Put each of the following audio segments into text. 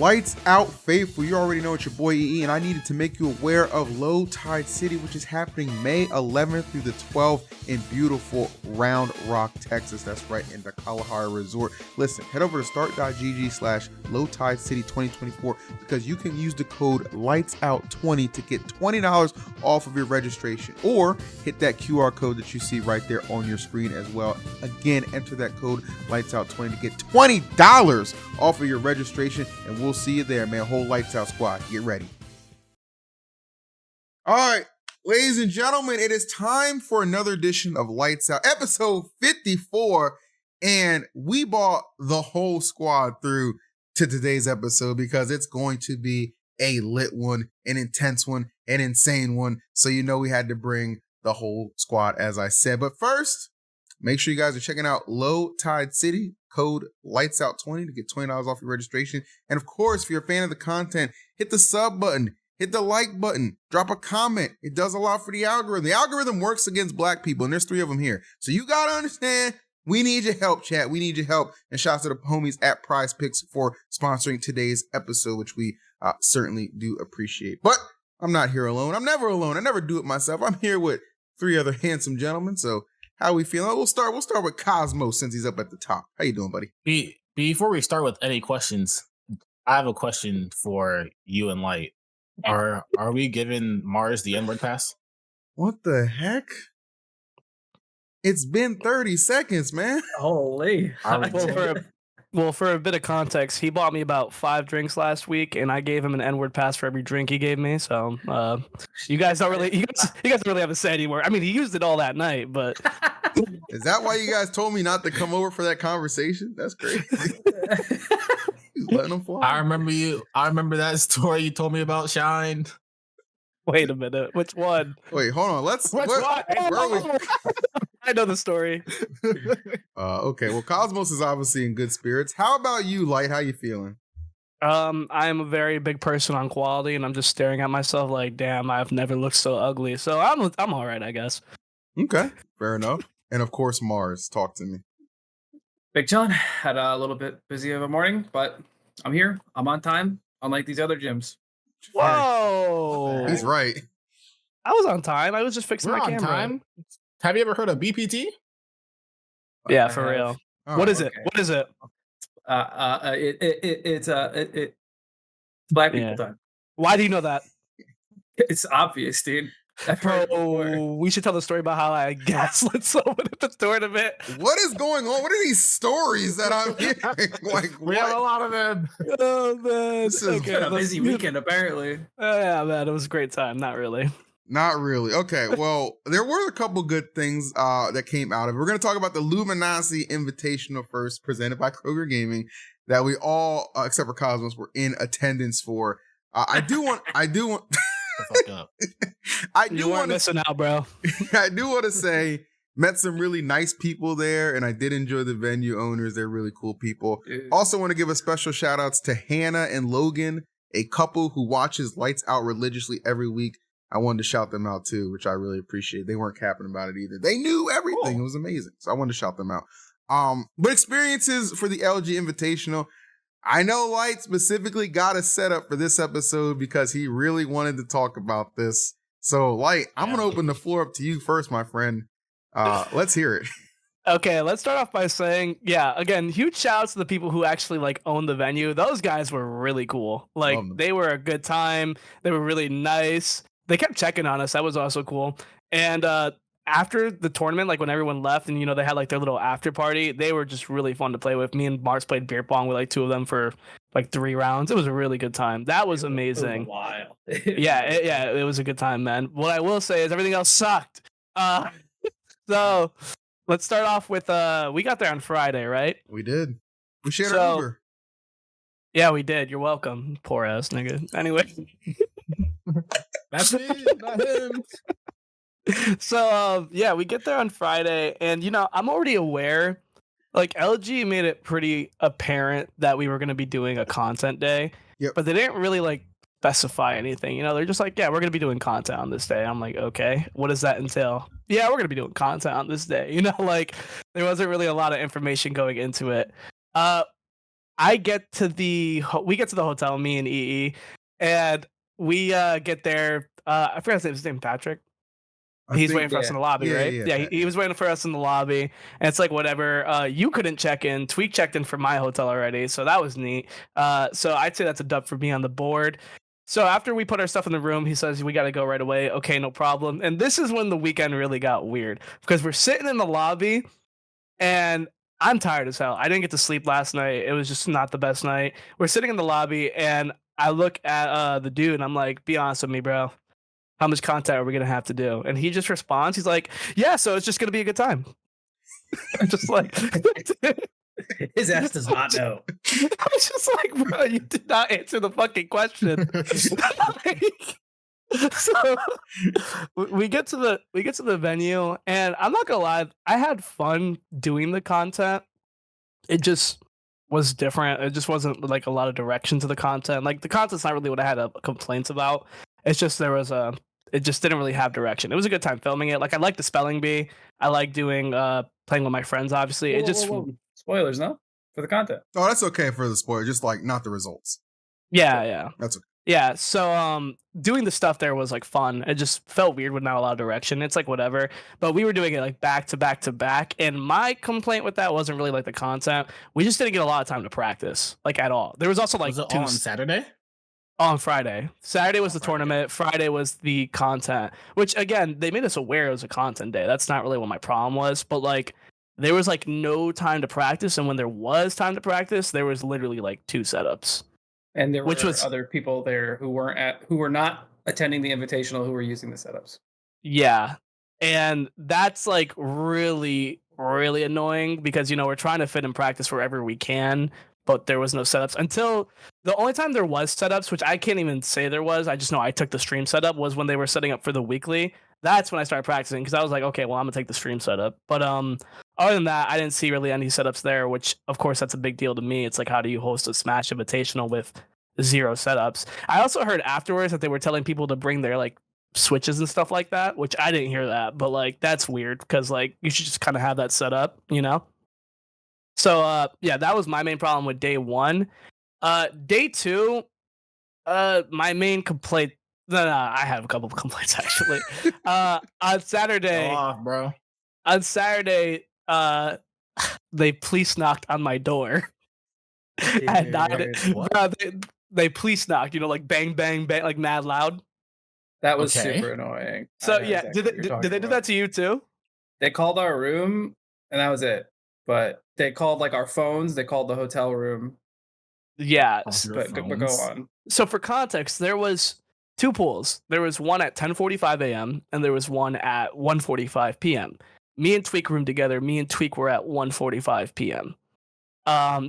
Lights out, faithful. You already know it's your boy EE, and I needed to make you aware of Low Tide City, which is happening May 11th through the 12th in beautiful Round Rock, Texas. That's right, in the Kalahari Resort. Listen, head over to start.gg/lowtidecity2024 because you can use the code LIGHTSOUT20 to get $20 off of your registration, or hit that QR code that you see right there on your screen as well. Again, enter that code LIGHTSOUT20 to get $20 off of your registration, and we'll see you there, man. Whole Lights Out squad, get ready. All right, ladies and gentlemen, it is time for another edition of Lights Out, episode 54, and we brought the whole squad through to today's episode because it's going to be a lit one, an intense one, an insane one. So you know we had to bring the whole squad, as I said. But first, make sure you guys are checking out Low Tide City, code LIGHTSOUT20 to get $20 off your registration. And of course, if you're a fan of the content, hit the sub button, hit the like button, drop a comment. It does a lot for the algorithm. The algorithm works against black people, and there's 3 of them here. So you got to understand, we need your help, chat. We need your help. And shouts to the homies at Prize Picks for sponsoring today's episode, which we certainly do appreciate. But I'm not here alone. I'm never alone. I never do it myself. I'm here with 3 other handsome gentlemen. So how we feeling? We'll start with Cosmos since he's up at the top. How you doing, buddy? Before we start with any questions, I have a question for you and Light. Are we giving Mars the N-word pass? What the heck? It's been 30 seconds, man. Holy. Well, for a bit of context, he bought me about 5 drinks last week, and I gave him an N-word pass for every drink he gave me. So you guys don't really have to say anymore. I mean, he used it all that night, but is that why you guys told me not to come over for that conversation? That's crazy. He's letting them fly. I remember that story you told me about Shine. Wait a minute, which one? Wait, hold on. Where are we? I know the story. Okay, well, Cosmos is obviously in good spirits. How about you, Light? How you feeling? I am a very big person on quality, and I'm just staring at myself like, damn, I've never looked so ugly. So I'm all right, I guess. Okay, fair enough. And of course, Mars, talk to me. Big John had a little bit busy of a morning, but I'm here. I'm on time, unlike these other gyms. Whoa, he's right. I was on time. I was just fixing my camera. Time? Have you ever heard of BPT? Yeah, for real. Oh, What is it? What is it? It's black people time. Why do you know that? It's obvious, dude. Bro, we should tell the story about how I gaslit someone at the tournament. What is going on? What are these stories that I'm hearing? Like, we have a lot of them. Oh man, this is a busy weekend apparently. Yeah, man, it was a great time. Not really. Not really. Okay, well, there were a couple good things that came out of it. We're going to talk about the Luminosity Invitational first, presented by Kroger Gaming, that we all, except for Cosmos, were in attendance for. I do want. You weren't missing out, bro. I do want to say, met some really nice people there, and I did enjoy the venue owners. They're really cool people. Also want to give a special shout outs to Hannah and Logan, a couple who watches Lights Out religiously every week. I wanted to shout them out too, which I really appreciate. They weren't capping about it either. They knew everything. It was amazing. So I wanted to shout them out. But experiences for the LG Invitational. I know Light specifically got a setup for this episode because he really wanted to talk about this. So Light, I'm going to open the floor up to you first, my friend. Let's hear it. Okay, let's start off by saying, yeah, again, huge shout outs to the people who actually like own the venue. Those guys were really cool. Like they were a good time. They were really nice. They kept checking on us. That was also cool. And after the tournament, like when everyone left and, you know, they had like their little after party, they were just really fun to play with. Me and Mars played beer pong with like 2 of them for like 3 rounds. It was a really good time. That was amazing. Wow. It was a good time, man. What I will say is everything else sucked. So let's start off with, we got there on Friday, right? We did. We shared an Uber. Yeah, we did. You're welcome. Poor ass nigga. Anyway. That's me, not him. So, yeah, we get there on Friday, and, you know, I'm already aware, like, LG made it pretty apparent that we were going to be doing a content day, but they didn't really, like, specify anything. You know, they're just like, yeah, we're going to be doing content on this day. I'm like, okay, what does that entail? Yeah, we're going to be doing content on this day. You know, like, there wasn't really a lot of information going into it. we get to the hotel, me and EE, and we get there. I forgot his name, Patrick. He's waiting for us in the lobby, right? Yeah, he was waiting for us in the lobby. And it's like, whatever. You couldn't check in. Tweek checked in for my hotel already, so that was neat. So I'd say that's a dub for me on the board. So after we put our stuff in the room, he says, we got to go right away. Okay, no problem. And this is when the weekend really got weird, because we're sitting in the lobby, and I'm tired as hell. I didn't get to sleep last night. It was just not the best night. We're sitting in the lobby, and I look at the dude, and I'm like, be honest with me, bro. How much content are we going to have to do? And he just responds. He's like, yeah, so it's just going to be a good time. I'm just like... His ass does not know. I was just like, bro, you did not answer the fucking question. So we get to the venue, and I'm not gonna lie, I had fun doing the content. It just was different. It just wasn't like a lot of direction to the content. Like, the content's not really what I had complaints about. It's just it just didn't really have direction. It was a good time filming it. Like, I like the spelling bee. I like doing playing with my friends, obviously. Whoa. Spoilers, no? For the content. Oh, that's okay for the spoiler, just like not the results. Yeah. That's okay. Yeah, so doing the stuff there was like fun. It just felt weird with not a lot of direction. It's like whatever. But we were doing it like back to back to back. And my complaint with that wasn't really like the content. We just didn't get a lot of time to practice, like, at all. There was also like was it all on Saturday? On Friday. Saturday was the tournament. Friday was the content, which, again, they made us aware it was a content day. That's not really what my problem was. But like, there was like no time to practice. And when there was time to practice, there was literally like 2 setups. And there were other people there who were not attending the invitational who were using the setups. Yeah. And that's like really, really annoying because, we're trying to fit in practice wherever we can, but there was no setups until the only time there was setups, which I can't even say there was. I just know I took the stream setup, was when they were setting up for the weekly. That's when I started practicing, because I was like, okay, well, I'm gonna take the stream setup. But other than that, I didn't see really any setups there, which of course that's a big deal to me. It's like, how do you host a Smash Invitational with 0 setups? I also heard afterwards that they were telling people to bring their like switches and stuff like that, which I didn't hear that, but like, that's weird, because like, you should just kind of have that set up, So yeah, that was my main problem with day 1. Day 2, my main complaint. No, I have a couple of complaints actually. On Saturday, Go off, bro. On Saturday, they police knocked on my door. They police knocked, like bang, bang, bang, like mad loud. That was super annoying. So yeah, did they do that to you too? They called our room, and that was it. But they called like our phones. They called the hotel room. Yeah, but go on. So for context, there was 2 pools. There was one at 10:45 a.m. and there was one at 1:45 p.m. Me and Tweek roomed together. Me and Tweek were at 1:45 p.m.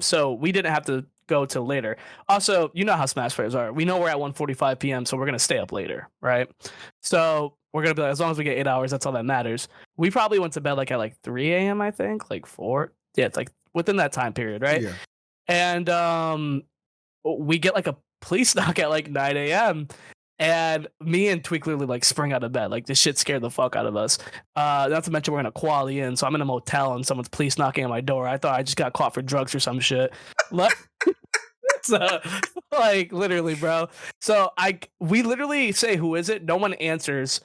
So we didn't have to go till later. Also, you know how Smash players are. We know we're at 1:45 p.m., so we're gonna stay up later, right? So we're gonna be like, as long as we get 8 hours, that's all that matters. We probably went to bed like at 3 a.m. I think, like 4. Yeah, it's like within that time period, right? Yeah. And we get like a police knock at like 9 a.m. And me and Tweek literally like spring out of bed. Like, this shit scared the fuck out of us. Not to mention we're in a quality inn, so I'm in a motel and someone's police knocking on my door. I thought I just got caught for drugs or some shit. So, like, literally, bro. So we literally say, who is it? No one answers.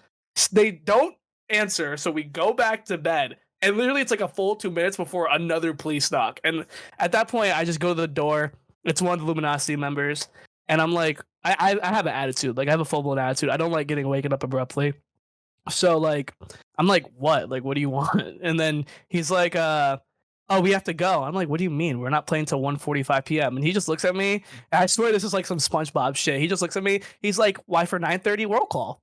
They don't answer, so we go back to bed. And literally, it's like a full 2 minutes before another police knock. And at that point, I just go to the door. It's one of the Luminosity members. And I'm like, I have an attitude. Like, I have a full-blown attitude. I don't like getting waken up abruptly. So, like, I'm like, what? Like, what do you want? And then he's like, oh, we have to go. I'm like, what do you mean? We're not playing till 1:45 p.m. And he just looks at me. And I swear this is like some SpongeBob shit. He just looks at me. He's like, why for 9:30 roll call?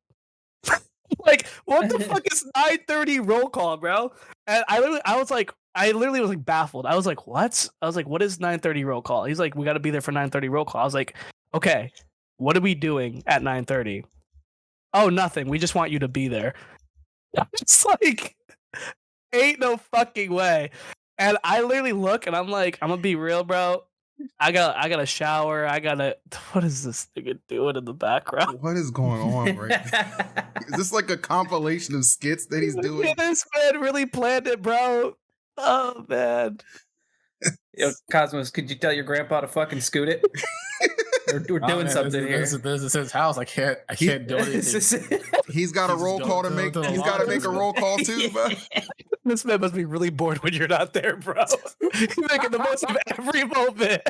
Like, what the fuck is 9:30 roll call, bro? And I literally was like baffled. I was like, what? I was like, what is 9:30 roll call? He's like, we got to be there for 9:30 roll call. I was like, okay, what are we doing at 9:30? Oh, nothing. We just want you to be there. It's like, ain't no fucking way. And I literally look and I'm like, I'm gonna be real, bro. I got a shower. What is this nigga doing in the background? What is going on right now? Is this like a compilation of skits that he's doing? Yeah, this man really planned it, bro. Oh, man. Yo, Cosmos, could you tell your grandpa to fucking scoot it? We're doing something here. This is his house. I can't do anything. He's got a roll call to make. He's got to make a roll call too, bro. This man must be really bored when you're not there, bro. You're making the most of every moment.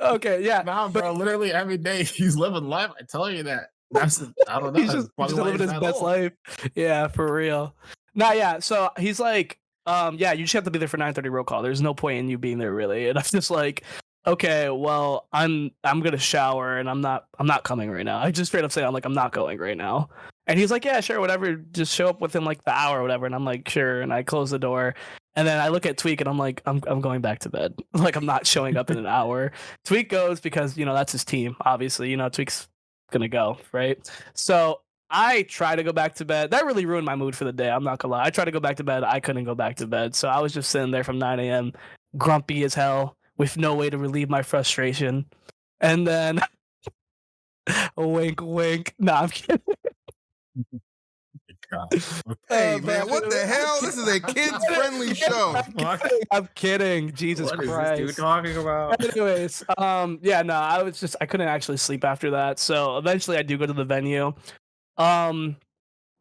Okay, yeah. Nah, bro, literally every day he's living life. I tell you that. I don't know. He's just living his best life. Yeah, for real. Nah, yeah. So he's like, yeah, you just have to be there for 9:30 roll call. There's no point in you being there, really. And I'm just like, okay, well, I'm gonna shower and I'm not coming right now. I just straight up say I'm not going right now. And he's like, yeah, sure, whatever. Just show up within like the hour or whatever. And I'm like, sure. And I close the door. And then I look at Tweek and I'm like, I'm going back to bed. Like, I'm not showing up in an hour. Tweek goes because, that's his team. Obviously, Tweek's gonna go, right? So I try to go back to bed. That really ruined my mood for the day. I'm not gonna lie. I tried to go back to bed. I couldn't go back to bed. So I was just sitting there from 9 a.m. grumpy as hell with no way to relieve my frustration. And then wink, wink. Nah, I'm kidding. Hey man, what the hell? This is a kids-friendly show. I'm kidding. Jesus Christ. What is this dude talking about? Anyways, yeah, no, I couldn't actually sleep after that. So eventually I do go to the venue.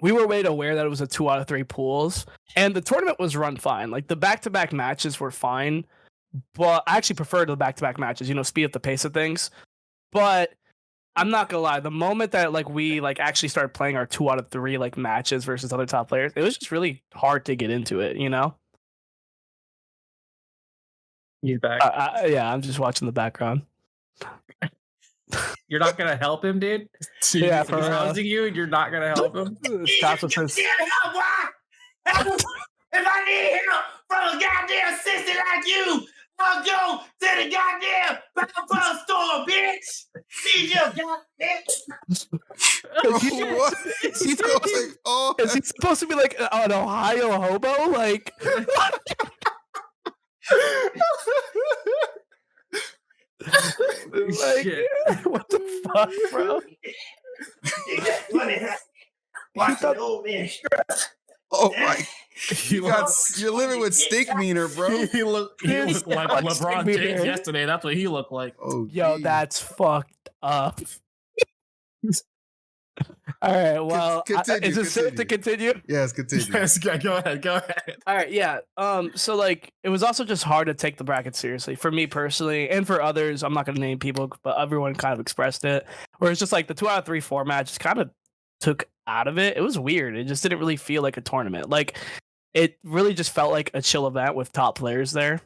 We were made aware that it was a 2 out of 3 pools, and the tournament was run fine. Like, the back-to-back matches were fine, but I actually preferred the back-to-back matches, speed up the pace of things. But I'm not gonna lie, the moment that we actually started playing our 2 out of 3 matches versus other top players, it was just really hard to get into it, He's back. Yeah, I'm just watching the background. You're not gonna help him, dude? Yeah, for housing you, you're not gonna help him. If I need help from a goddamn sister like you, I'll go to the goddamn Power store, bitch. Need your goddamn. What? Is he supposed to be like an Ohio hobo? Like. Shit. What the fuck, bro? Watch the old man stress. Oh my! You're living with steak meaner, bro. He looked like LeBron James yesterday. That's what he looked like. Oh, yo, that's fucked up. All right, well, is it safe to continue? Yes, continue. Yes, go ahead. All right, yeah. So it was also just hard to take the bracket seriously for me personally, and for others. I'm not gonna name people, but everyone kind of expressed it. Where it's just like the 2 out of 3 format just kind of took out of it. It was weird. It just didn't really feel like a tournament. Like, it really just felt like a chill event with top players there.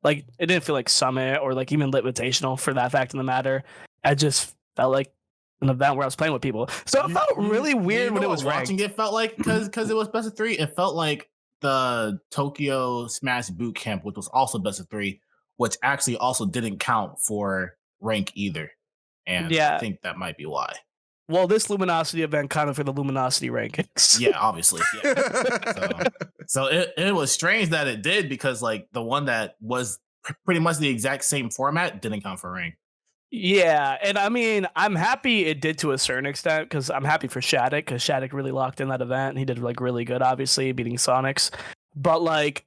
Like, it didn't feel like Summit or like even Invitational for that fact of the matter. I just felt like an event where I was playing with people. So it felt really weird when it was watching. ranked. It felt like because it was best of 3. It felt like the Tokyo Smash Boot Camp, which was also best of 3, which actually also didn't count for rank either. And yeah, I think that might be why. Well, this Luminosity event counted for the Luminosity rankings. Yeah, obviously. Yeah. So it was strange that it did, because like the one that was pretty much the exact same format didn't count for rank. Yeah, and I mean, I'm happy it did to a certain extent, because I'm happy for Shadic, because Shadic really locked in that event, and he did like really good, obviously, beating Sonics. But like,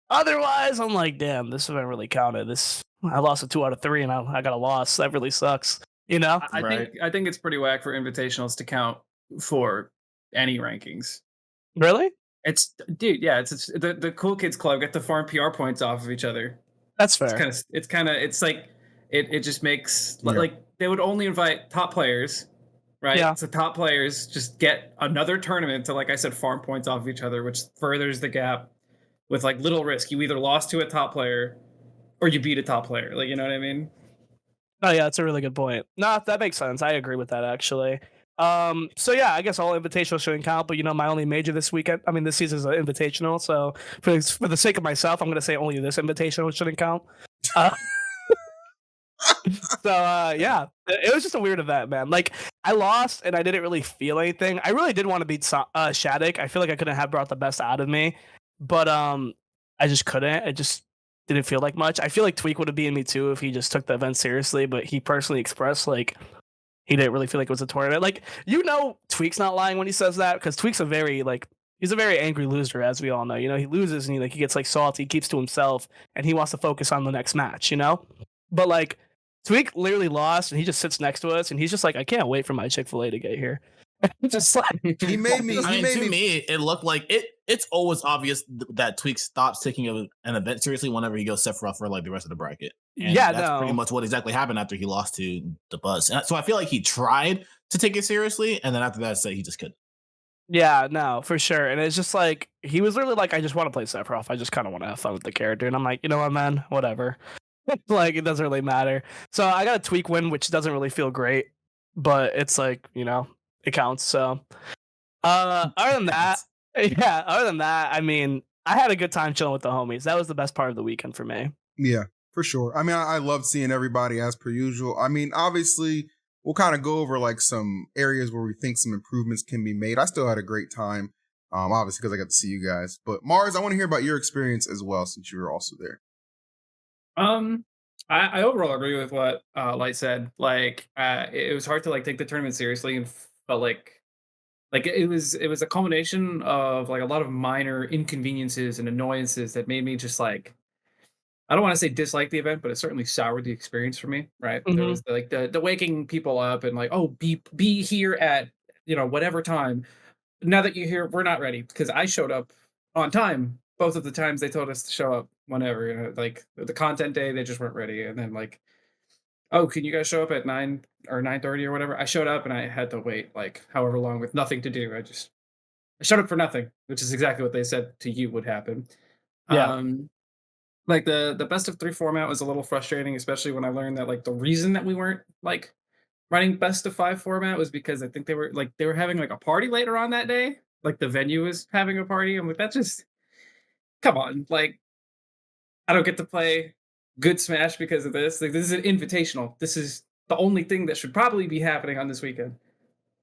otherwise, I'm like, damn, this event really counted. I lost a 2 out of 3, and I got a loss. That really sucks. I think it's pretty whack for Invitationals to count for any rankings. Really? It's the cool kids club get to farm PR points off of each other. That's fair. It's like it just makes like they would only invite top players, right? Yeah. So top players just get another tournament to, like I said, farm points off of each other, which furthers the gap with like little risk. You either lost to a top player or you beat a top player. Like, you know what I mean? Oh yeah, that's a really good point. No, that makes sense. I agree with that actually. So yeah, I guess all invitational shouldn't count, but my only major this weekend, this season is an invitational, so for the sake of myself, I'm gonna say only this invitational shouldn't count. Yeah, it was just a weird event, man. Like, I lost and I didn't really feel anything. I really did want to beat Shadic. I feel like I couldn't have brought the best out of me, but I just couldn't. It just didn't feel like much. I feel like Tweek would have beaten me too if he just took the event seriously, but he personally expressed like he didn't really feel like it was a tournament. Like, Tweek's not lying when he says that, because Tweek's a very like he's a very angry loser, as we all know. You know, he loses and he gets like salty, keeps to himself, and he wants to focus on the next match. You know, but like Tweek literally lost, and he just sits next to us, and he's just like, I can't wait for my Chick-fil-A to get here. Just like he made me. To me, it looked like it's always obvious that Tweek stops taking an event seriously whenever he goes Sephiroth for like the rest of the bracket. And that's pretty much what exactly happened after he lost to the Buzz. And so I feel like he tried to take it seriously, and then after that, he just couldn't. Yeah, no, for sure. And it's just like he was literally like, I just want to play Sephiroth. I just kind of want to have fun with the character. And I'm like, you know what, man, whatever. Like, it doesn't really matter. So I got a Tweek win, which doesn't really feel great, but it's like, you know, it counts. So other than that, I mean, I had a good time chilling with the homies. That was the best part of the weekend for me. Yeah, for sure. I mean, I love seeing everybody as per usual. I mean, obviously, we'll kind of go over like some areas where we think some improvements can be made. I still had a great time, obviously, because I got to see you guys. But Mars, I want to hear about your experience as well, since you were also there. I overall agree with what Light said. Like, it was hard to like take the tournament seriously, and felt like it was a culmination of like a lot of minor inconveniences and annoyances that made me just like, I don't want to say dislike the event, but it certainly soured the experience for me. Right? Mm-hmm. There was like the waking people up and like, oh, be here at whatever time. Now that you're here, we're not ready, because I showed up on time both of the times they told us to show up whenever. Like the content day, they just weren't ready, and then like, oh, can you guys show up at 9 or 9:30 or whatever? I showed up and I had to wait like however long with nothing to do. I showed up for nothing, which is exactly what they said to you would happen. Yeah. Like the best of 3 format was a little frustrating, especially when I learned that like the reason that we weren't like running best of 5 format was because I think they were having like a party later on that day. Like the venue was having a party. I'm like, that just, come on. Like, I don't get to play good Smash because of this. Like, this is an invitational. This is the only thing that should probably be happening on this weekend.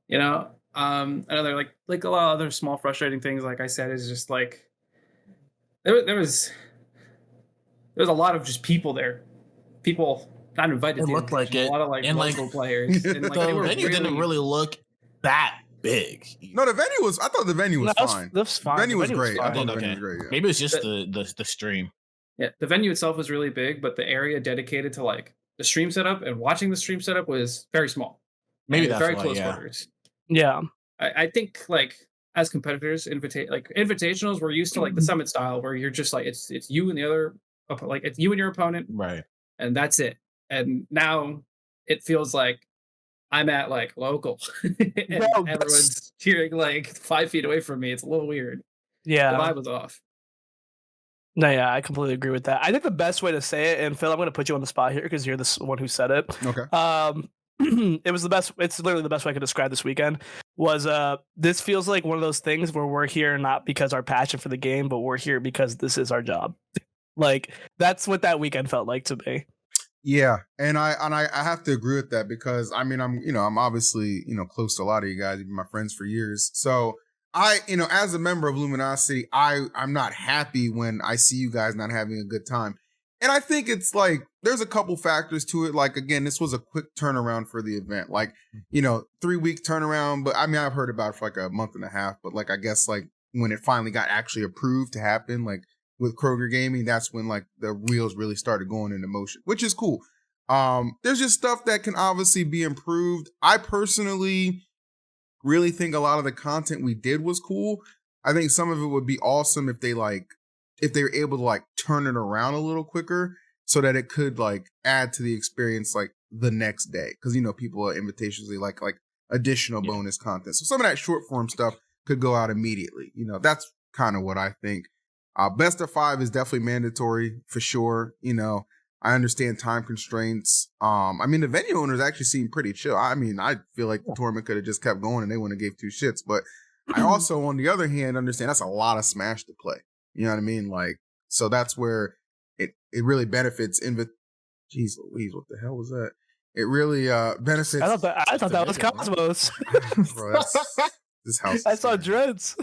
You know? Another like a lot of other small frustrating things, like I said, is just like there was a lot of just people there. People not invited. It looked like it. A lot of like and local players. And like the venue didn't really look that big. No, the venue was. I thought the venue was fine. That's fine. The venue was great. I fine. thought the venue was great. Yeah. Maybe it's just the stream. Yeah, the venue itself was really big, but the area dedicated to like the stream setup and watching the stream setup was very small. Maybe that's very why, close yeah. quarters. Yeah. I think like as competitors, invitationals, we're used to like the summit style where you're just like it's you and the other, like it's you and your opponent, right? And that's it. And now it feels like I'm at like local, and everyone's cheering like 5 feet away from me. It's a little weird. Yeah, the vibe was off. No, yeah, I completely agree with that. I think the best way to say it, and Phil, I'm going to put you on the spot here because you're the one who said it. Okay. It was the best. It's literally the best way I could describe this weekend. Was this feels like one of those things where we're here not because our passion for the game, but we're here because this is our job. Like that's what that weekend felt like to me. Yeah, and I have to agree with that because I mean I'm obviously close to a lot of you guys, you've been my friends for years. So I as a member of Luminosity, I'm not happy when I see you guys not having a good time. And I think it's like there's a couple factors to it. Like again, this was a quick turnaround for the event. Like 3-week turnaround, but I mean I've heard about it for like a month and a half. But like I guess like when it finally got actually approved to happen, like with Kroger Gaming, that's when like the wheels really started going into motion, which is cool. There's just stuff that can obviously be improved. I personally really think a lot of the content we did was cool. I think some of it would be awesome if they were able to like turn it around a little quicker so that it could like add to the experience like the next day. Cause people are invitationally like additional bonus content. So some of that short form stuff could go out immediately. That's kind of what I think. Best of 5 is definitely mandatory for sure. I understand time constraints. I mean, the venue owners actually seem pretty chill. I mean, I feel like the tournament could have just kept going and they wouldn't have gave 2 shits. But I also, on the other hand, understand that's a lot of Smash to play. You know what I mean? Like, so that's where it really benefits. Jeez Louise, what the hell was that? It really benefits. I thought that was Cosmos. Bro, this house. I saw dreads.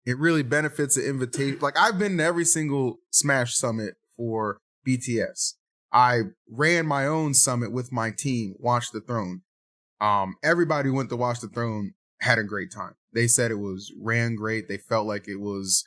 It really benefits the invitation. Like I've been to every single Smash Summit for BTS. I ran my own summit with my team, Watch the Throne. Everybody who went to Watch the Throne had a great time. They said it ran great. They felt like it was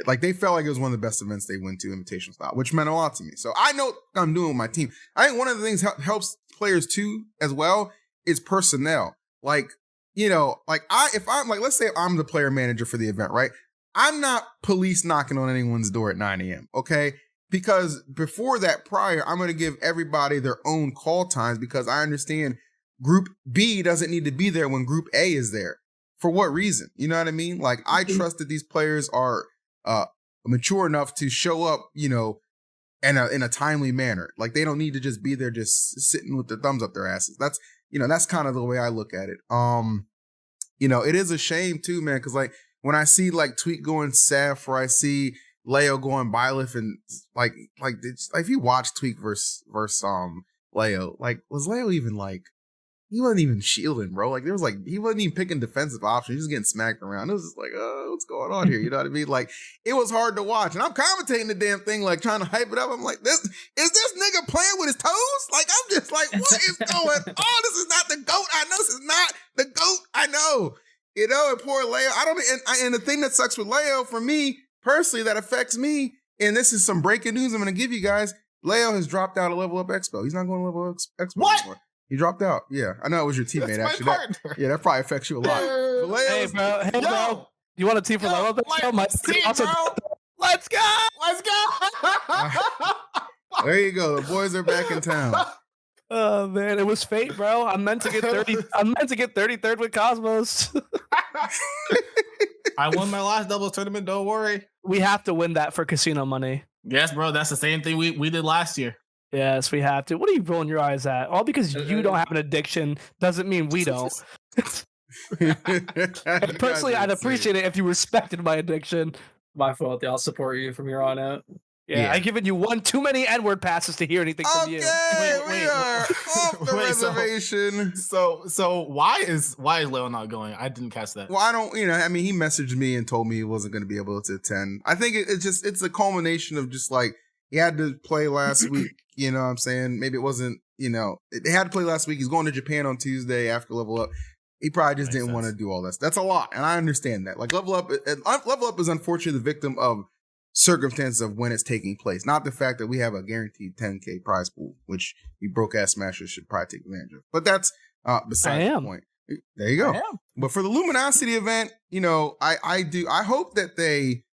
one of the best events they went to Invitational style, which meant a lot to me. So I know what I'm doing with my team. I think one of the things helps players too as well is personnel. Like, you know, like let's say I'm the player manager for the event, right? I'm not police knocking on anyone's door at 9 a.m. Okay. Because before that prior, I'm going to give everybody their own call times because I understand Group B doesn't need to be there when Group A is there. For what reason? You know what I mean? Like, I trust that these players are mature enough to show up, you know, in a timely manner. Like, they don't need to just be there just sitting with their thumbs up their asses. That's kind of the way I look at it. You know, it is a shame too, man, because like when I see like Tweek going Seth or I see Leo going Byleth and like if you watch Tweek versus Leo, like was Leo even like he wasn't even shielding, bro. Like there was like he wasn't even picking defensive options. He was getting smacked around. It was just like, what's going on here? You know what I mean? Like it was hard to watch. And I'm commentating the damn thing, like trying to hype it up. I'm like, this nigga playing with his toes? Like I'm just like, what is going on? This is not the GOAT. I know this is not the GOAT. I know. You know, and poor Leo. And the thing that sucks with Leo for me personally that affects me, and this is some breaking news I'm going to give you guys. Leo has dropped out of Level Up Expo. He's not going to Level Up Expo anymore. He dropped out. Yeah, I know it was your teammate. Actually, that probably affects you a lot. Hey, bro. You want a team for Level Up Expo? My team, bro. Let's go. There you go. The boys are back in town. Oh man, it was fate, bro. I'm meant to get 30. I'm meant to get 33rd with Cosmos. I won my last doubles tournament. Don't worry. We have to win that for casino money. Yes, bro. That's the same thing we did last year. Yes, we have to. What are you rolling your eyes at? All because you don't have an addiction doesn't mean we don't. Personally, I'd appreciate it if you respected my addiction. My fault. I'll support you from here on out. Yeah, I've given you one too many N-word passes to hear anything from you. We are off the reservation. So why is Leo not going? I didn't catch that. Well, I don't, you know, I mean, he messaged me and told me he wasn't going to be able to attend. I think it's a culmination of just like, he had to play last week, you know what I'm saying? Maybe it wasn't, you know, they had to play last week. He's going to Japan on Tuesday after Level Up. He probably just didn't want to do all this. That's a lot, and I understand that. Like, Level Up is unfortunately the victim of circumstances of when it's taking place, not the fact that we have a guaranteed 10K prize pool, which you broke-ass smashers should probably take advantage of. But that's beside the point. There you go. But for the Luminosity event, you know, I hope that they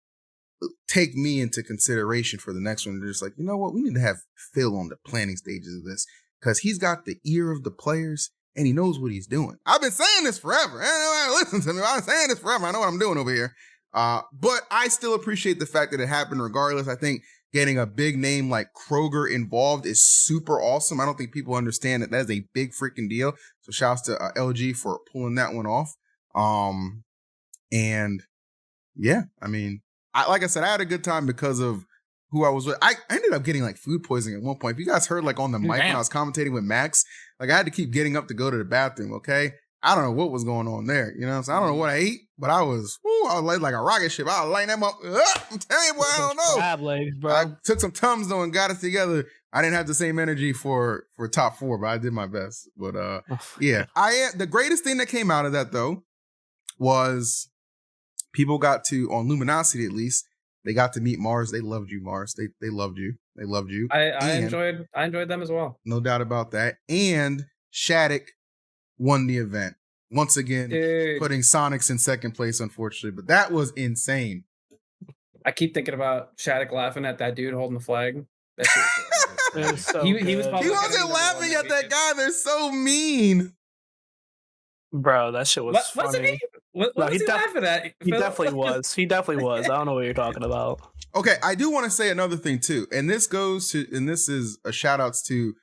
take me into consideration for the next one. They're just like, you know what? We need to have Phil on the planning stages of this because he's got the ear of the players and he knows what he's doing. I've been saying this forever. Listen to me. I've been saying this forever. I know what I'm doing over here. But I still appreciate the fact that it happened regardless. I think getting a big name like Kroger involved is super awesome. I don't think people understand that is a big freaking deal. So shouts to LG for pulling that one off. And yeah, I mean, like I said, I had a good time because of who I was with. I ended up getting like food poisoning at one point. If you guys heard like on the mic when I was commentating with Max, like I had to keep getting up to go to the bathroom. Okay. I don't know what was going on there. You know what I'm saying? I don't know what I ate, but I was like a rocket ship. I was lighting them up. I'm telling you, boy, I don't know. Crab legs, bro. I took some Tums though and got it together. I didn't have the same energy for top 4, but I did my best. But yeah. The greatest thing that came out of that though was people got to, on Luminosity at least, they got to meet MARSS. They loved you, MARSS. They loved you. They loved you. I enjoyed them as well. No doubt about that. And Shadic won the event. Once again, putting Sonics in second place, unfortunately. But that was insane. I keep thinking about Shadic laughing at that dude holding the flag. That shit was so he wasn't laughing at that guy. They're so mean. Bro, that shit was funny. What was he laughing at? He definitely was. He definitely was. I don't know what you're talking about. Okay, I do want to say another thing too. And this is a shout outs to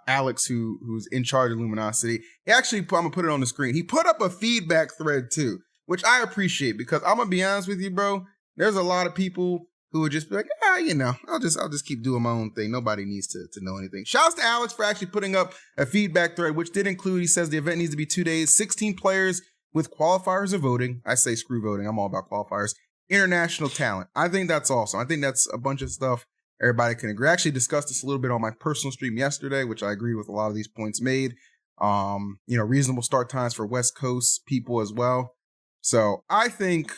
Alex, who's in charge of Luminosity. He actually, I'm gonna put it on the screen. He put up a feedback thread too, which I appreciate because I'm gonna be honest with you, bro. There's a lot of people who would just be like, you know, I'll just keep doing my own thing. Nobody needs to know anything. Shouts to Alex for actually putting up a feedback thread, which did include, he says the event needs to be 2 days, 16 players with qualifiers of voting. I say screw voting. I'm all about qualifiers. International talent. I think that's awesome. I think that's a bunch of stuff everybody can agree. I actually discussed this a little bit on my personal stream yesterday, which I agree with a lot of these points made. You know, reasonable start times for West Coast people as well. So I think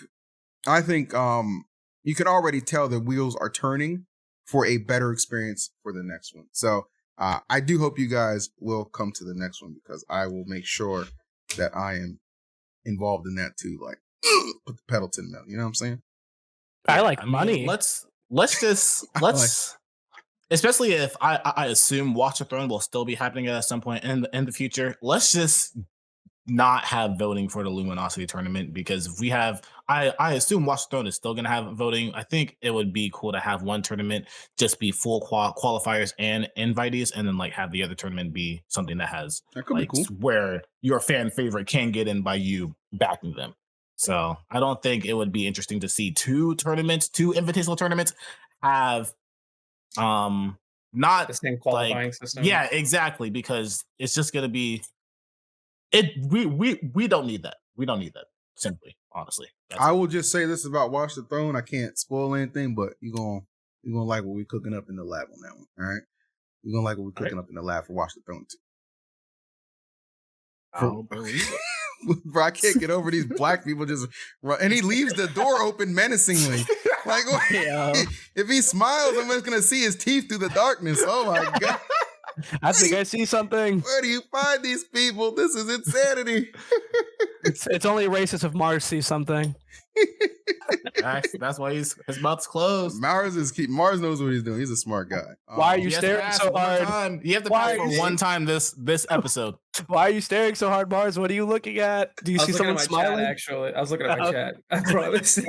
you can already tell the wheels are turning for a better experience for the next one. So I do hope you guys will come to the next one because I will make sure that I am involved in that too. Like put the pedal to the metal. You know what I'm saying? I like money. Let's especially if I assume Watch the Throne will still be happening at some point in the future. Let's just not have voting for the Luminosity tournament because we have. I assume Watch the Throne is still going to have voting. I think it would be cool to have one tournament just be full qualifiers and invitees, and then like have the other tournament be something that has that could be cool. Where your fan favorite can get in by you backing them. So I don't think it would be interesting to see two invitational tournaments have not the same qualifying system. Yeah, exactly, because it's just gonna be it. We don't need that. We don't need that. Simply, honestly. I will just say this about Watch the Throne. I can't spoil anything, but you're gonna like what we're cooking up in the lab on that one. All right, you're gonna like what we're cooking up in the lab for Watch the Throne too. I'll believe it. Bro, I can't get over these black people just run. And he leaves the door open menacingly. Like, if he smiles, I'm just going to see his teeth through the darkness. Oh, my God. I think I see something. Where do you find these people? This is insanity. It's only racist if Mars sees something. That's why his mouth's closed. Mars knows what he's doing. He's a smart guy. Why are you staring so hard? You have to pass for one time this episode. Why are you staring so hard, Mars? What are you looking at? Do you see someone smiling? Chat, actually, I was looking at my chat. I promise.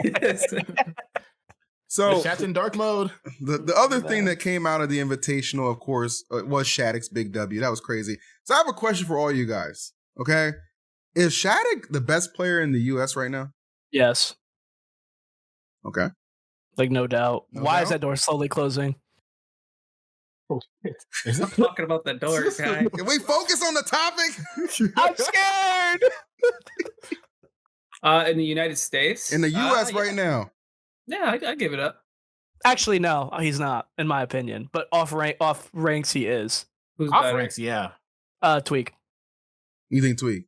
So the chat's in dark mode. The other thing that came out of the Invitational, of course, was Shadic's big W. That was crazy. So I have a question for all you guys. Okay, is Shadic the best player in the U.S. right now? Yes. Okay. Like, no doubt. Why is that door slowly closing? I'm talking about the door, guy. Can we focus on the topic? I'm scared. In the United States? In the U.S. right now. Yeah, I give it up. Actually, no, he's not, in my opinion. But off ranks, he is. Who's off better? ranks? Yeah. Tweek. You think Tweek?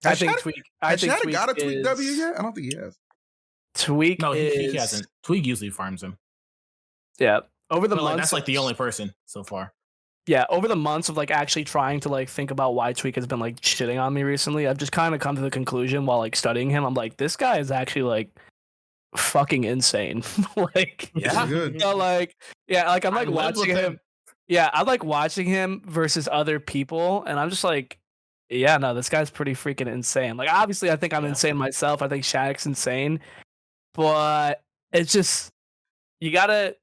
I think Tweek. Has Shadic got a Tweek W yet? I don't think he has. Tweek. No, he hasn't. Tweek usually farms him. Yeah. Over the months, that's like the only person so far. Yeah, over the months of like actually trying to like think about why Tweek has been like shitting on me recently, I've just kind of come to the conclusion while like studying him, I'm like, this guy is actually like fucking insane. Like, yeah, good. You know, like, yeah, like I'm like watching him. Yeah, I like watching him versus other people, and I'm just like, yeah, no, this guy's pretty freaking insane. Like, obviously, I think I'm insane myself. I think Shadic's insane, but it's just you gotta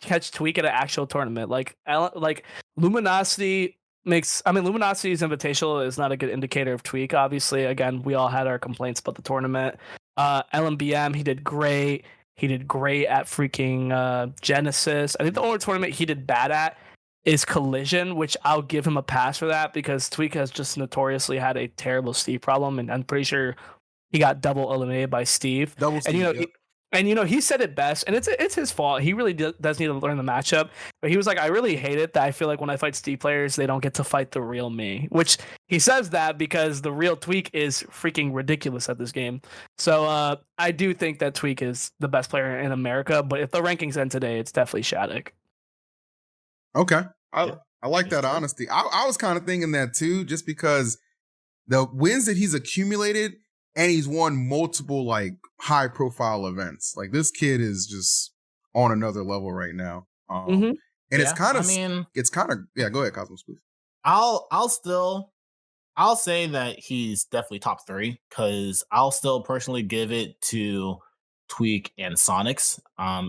catch Tweek at an actual tournament. Like Luminosity Luminosity's Invitational is not a good indicator of Tweek. Obviously, again, we all had our complaints about the tournament. LMBM, he did great. He did great at freaking Genesis. I think the only tournament he did bad at is Collision, which I'll give him a pass for that because Tweek has just notoriously had a terrible Steve problem, and I'm pretty sure he got double eliminated by Steve. Double Steve, he said it best, and it's his fault. He really does need to learn the matchup. But he was like, I really hate it that I feel like when I fight Steve players, they don't get to fight the real me. Which he says that because the real Tweek is freaking ridiculous at this game. So I do think that Tweek is the best player in America. But if the rankings end today, it's definitely Shadic. Okay, I like that honesty. I was kind of thinking that too, just because the wins that he's accumulated. And he's won multiple like high profile events. Like this kid is just on another level right now. And it's kind of go ahead, Cosmos, please. I'll say that he's definitely top 3 because I'll still personally give it to Tweek and Sonics.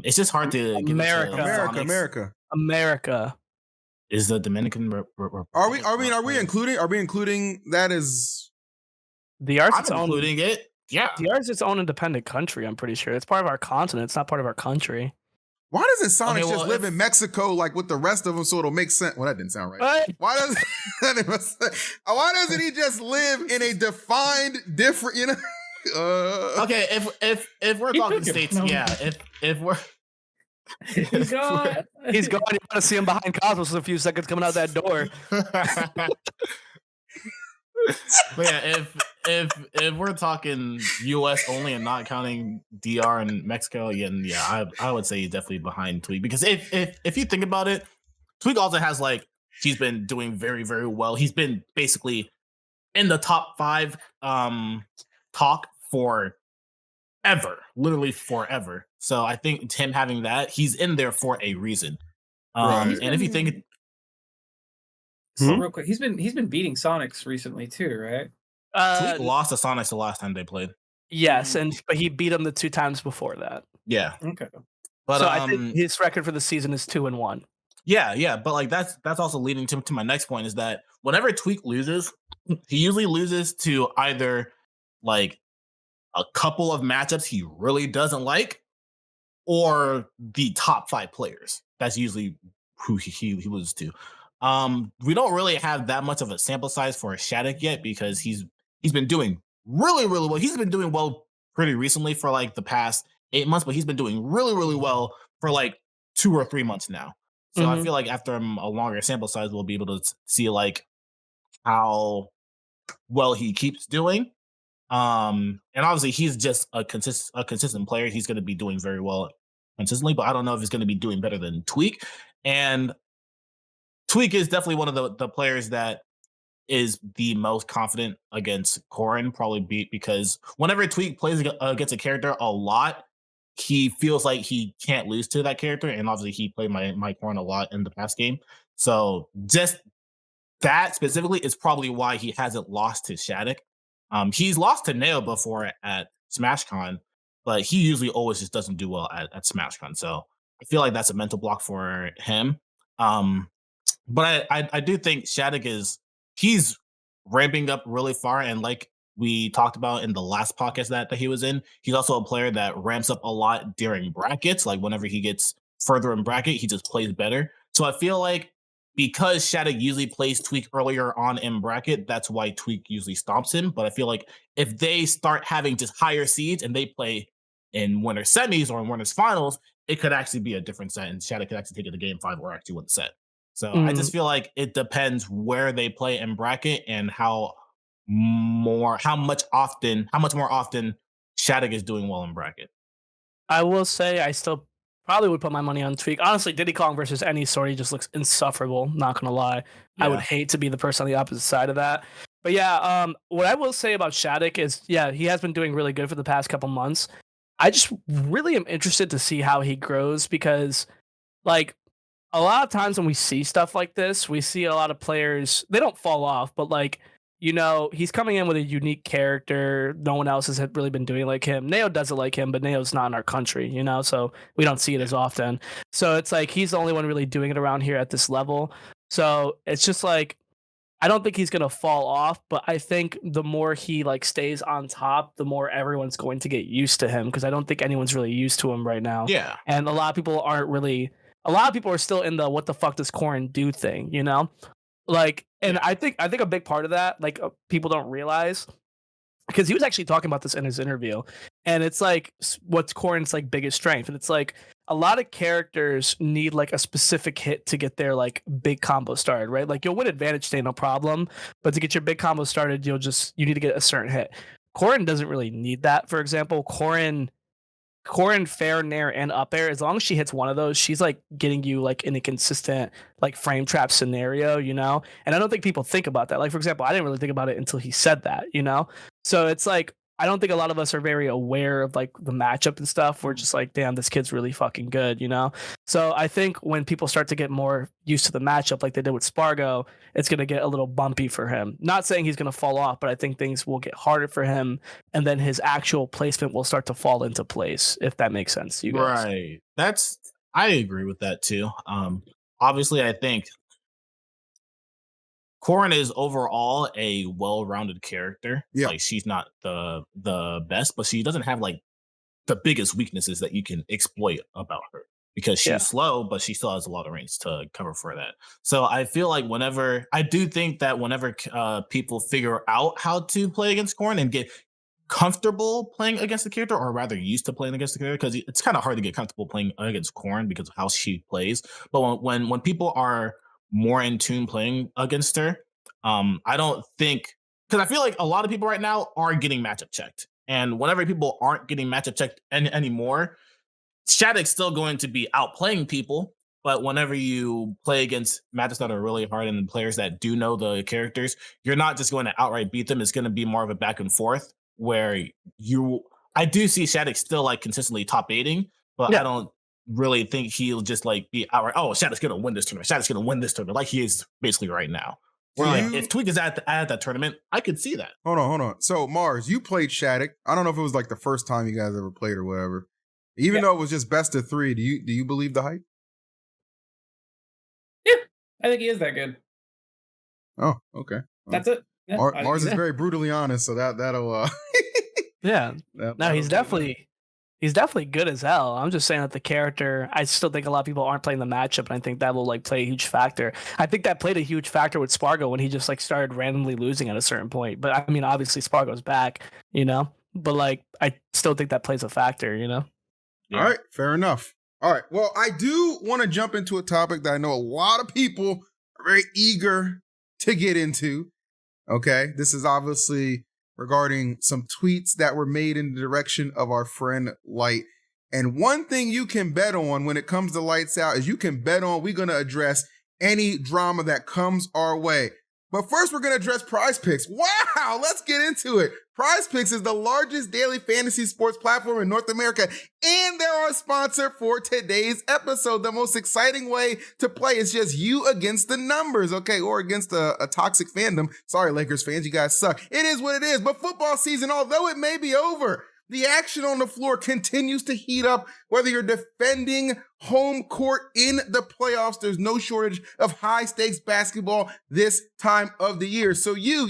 It's just hard to give it to America. Is the Dominican Republic? Are we including that as DR is including it. Yeah. DR is its own independent country, I'm pretty sure. It's part of our continent. It's not part of our country. Why doesn't Sonic just live in Mexico like with the rest of them so it'll make sense? Well, that didn't sound right. What? Why doesn't he just live in a defined different, you know? Okay, if we're talking states, if we're He's gone. He's gone. You want to see him behind Cosmos in a few seconds coming out that door. But yeah, if we're talking US only and not counting DR and Mexico, again, yeah, I would say he's definitely behind Tweek, because if you think about it, Tweek also has like, he's been doing very, very well. He's been basically in the top 5 talk for ever, literally forever. So I think him having that, he's in there for a reason. Right. And if you think, real quick, he's been beating Sonics recently too, right? Tweek lost to Sonics the last time they played. Yes, but he beat him the 2 times before that. Yeah. Okay. But so I think his record for the season is 2-1. Yeah, but like that's also leading to my next point, is that whenever Tweek loses, he usually loses to either like a couple of matchups he really doesn't like, or the top 5 players. That's usually who he loses to. We don't really have that much of a sample size for Shadic yet, because he's been doing really, really well. He's been doing well pretty recently for like the past 8 months, but he's been doing really, really well for like 2 or 3 months now. So I feel like after a longer sample size, we'll be able to see like how well he keeps doing. And obviously he's just a consistent player. He's going to be doing very well consistently, but I don't know if he's going to be doing better than Tweek. And Tweek is definitely one of the players that is the most confident against Corrin, probably because whenever Tweek plays against a character a lot, he feels like he can't lose to that character. And obviously he played my Corrin a lot in the past game. So just that specifically is probably why he hasn't lost to Shadic. He's lost to Neo before at SmashCon, but he usually always just doesn't do well at SmashCon. So I feel like that's a mental block for him. But I do think Shadic he's ramping up really far. And like we talked about in the last podcast that he was in, he's also a player that ramps up a lot during brackets. Like whenever he gets further in bracket, he just plays better. So I feel like because Shadic usually plays Tweek earlier on in bracket, that's why Tweek usually stomps him. But I feel like if they start having just higher seeds and they play in winner semis or in winners finals, it could actually be a different set, and Shadic could actually take it to game 5 or actually win the set. So I just feel like it depends where they play in bracket and how much more often Shadic is doing well in bracket. I will say I still probably would put my money on Tweek. Honestly, Diddy Kong versus any sort, he just looks insufferable, not gonna lie. Yeah. I would hate to be the person on the opposite side of that. But yeah, what I will say about Shadic is, yeah, he has been doing really good for the past couple months. I just really am interested to see how he grows, because like a lot of times when we see stuff like this, we see a lot of players, they don't fall off, but like, you know, he's coming in with a unique character. No one else has really been doing like him. Neo does it like him, but Neo's not in our country, you know, so we don't see it as often. So it's like he's the only one really doing it around here at this level. So it's just like, I don't think he's gonna fall off, but I think the more he like stays on top, the more everyone's going to get used to him, because I don't think anyone's really used to him right now. Yeah. And a lot of people are still in the what the fuck does Corrin do thing, you know? Like, and I think a big part of that, like people don't realize, because he was actually talking about this in his interview, and it's like what's Corrin's like biggest strength, and it's like a lot of characters need like a specific hit to get their like big combo started, right? Like you'll win advantage state, no problem, but to get your big combo started, you need to get a certain hit. Corrin doesn't really need that. For example, Corrin, fair, nair, and up air, as long as she hits one of those, she's like getting you like in a consistent like frame trap scenario, you know? And I don't think people think about that. Like, for example, I didn't really think about it until he said that, you know? So it's like, I don't think a lot of us are very aware of like the matchup and stuff. We're just like, damn, this kid's really fucking good, you know? So I think when people start to get more used to the matchup like they did with Spargo, it's going to get a little bumpy for him. Not saying he's going to fall off, but I think things will get harder for him, and then his actual placement will start to fall into place, if that makes sense to you guys. Right. I agree with that too. Obviously, I think Corrin is overall a well-rounded character. Yeah. Like she's not the best, but she doesn't have like the biggest weaknesses that you can exploit about her, because she's slow, but she still has a lot of range to cover for that. So I feel like whenever people figure out how to play against Corrin and get comfortable playing against the character, or rather used to playing against the character, because it's kind of hard to get comfortable playing against Corrin because of how she plays. But when people are more in tune playing against her, I don't think because I feel like a lot of people right now are getting matchup checked. And whenever people aren't getting matchup checked anymore, Shadic's still going to be outplaying people. But whenever you play against matchups that are really hard and the players that do know the characters, you're not just going to outright beat them. It's going to be more of a back and forth where I do see Shadic still like consistently top 8ing, but I don't really think he'll just like be outright, oh, Shadic's going to win this tournament. Shadic's going to win this tournament like he is basically right now. Like, if Tweek is at that tournament, I could see that. Hold on. So, Mars, you played Shadic. I don't know if it was like the first time you guys ever played or whatever. Even though it was just best of 3, do you believe the hype? Yeah, I think he is that good. Oh, okay. That's it. Yeah, Mars is very brutally honest, so that'll. Yeah. No, he's definitely good as hell. I'm just saying that the character, I still think a lot of people aren't playing the matchup, and I think that will like play a huge factor. I think that played a huge factor with Spargo when he just like started randomly losing at a certain point. But I mean, obviously Spargo's back, but like I still think that plays a factor, Yeah. All right, fair enough. All right, well, I do want to jump into a topic that I know a lot of people are very eager to get into. Okay, this is obviously regarding some tweets that were made in the direction of our friend Light. And one thing you can bet on when it comes to Lights Out is you can bet on we're going to address any drama that comes our way. But first, we're going to address Prize Picks. Wow, let's get into it. Prize Picks is the largest daily fantasy sports platform in North America, and they're our sponsor for today's episode. The most exciting way to play is just you against the numbers, okay, or against a toxic fandom. Sorry, Lakers fans, you guys suck. It is what it is, but football season, although it may be over, the action on the floor continues to heat up. Whether you're defending home court in the playoffs, there's no shortage of high-stakes basketball this time of the year. So you,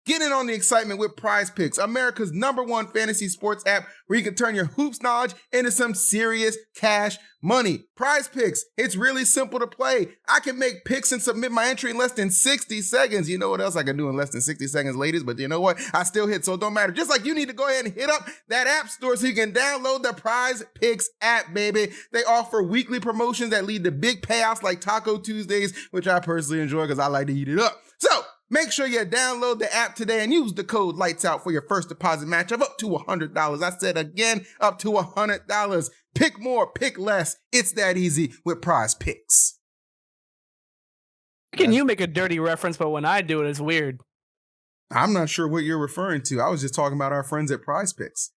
get in on the excitement with Prize Picks, America's #1 fantasy sports app where you can turn your hoops knowledge into some serious cash money. Prize Picks, it's really simple to play. I can make picks and submit my entry in less than 60 seconds. You know what else I can do in less than 60 seconds, ladies? But you know what? I still hit, so it don't matter. Just like you need to go ahead and hit up that app store so you can download the Prize Picks app, baby. They offer weekly promotions that lead to big payouts like Taco Tuesdays, which I personally enjoy because I like to eat it up. So, make sure you download the app today and use the code LIGHTSOUT for your first deposit match of up to $100. I said again, up to $100. Pick more, pick less. It's that easy with Prize Picks. Can you make a dirty reference, but when I do it, it's weird. I'm not sure what you're referring to. I was just talking about our friends at Prize Picks.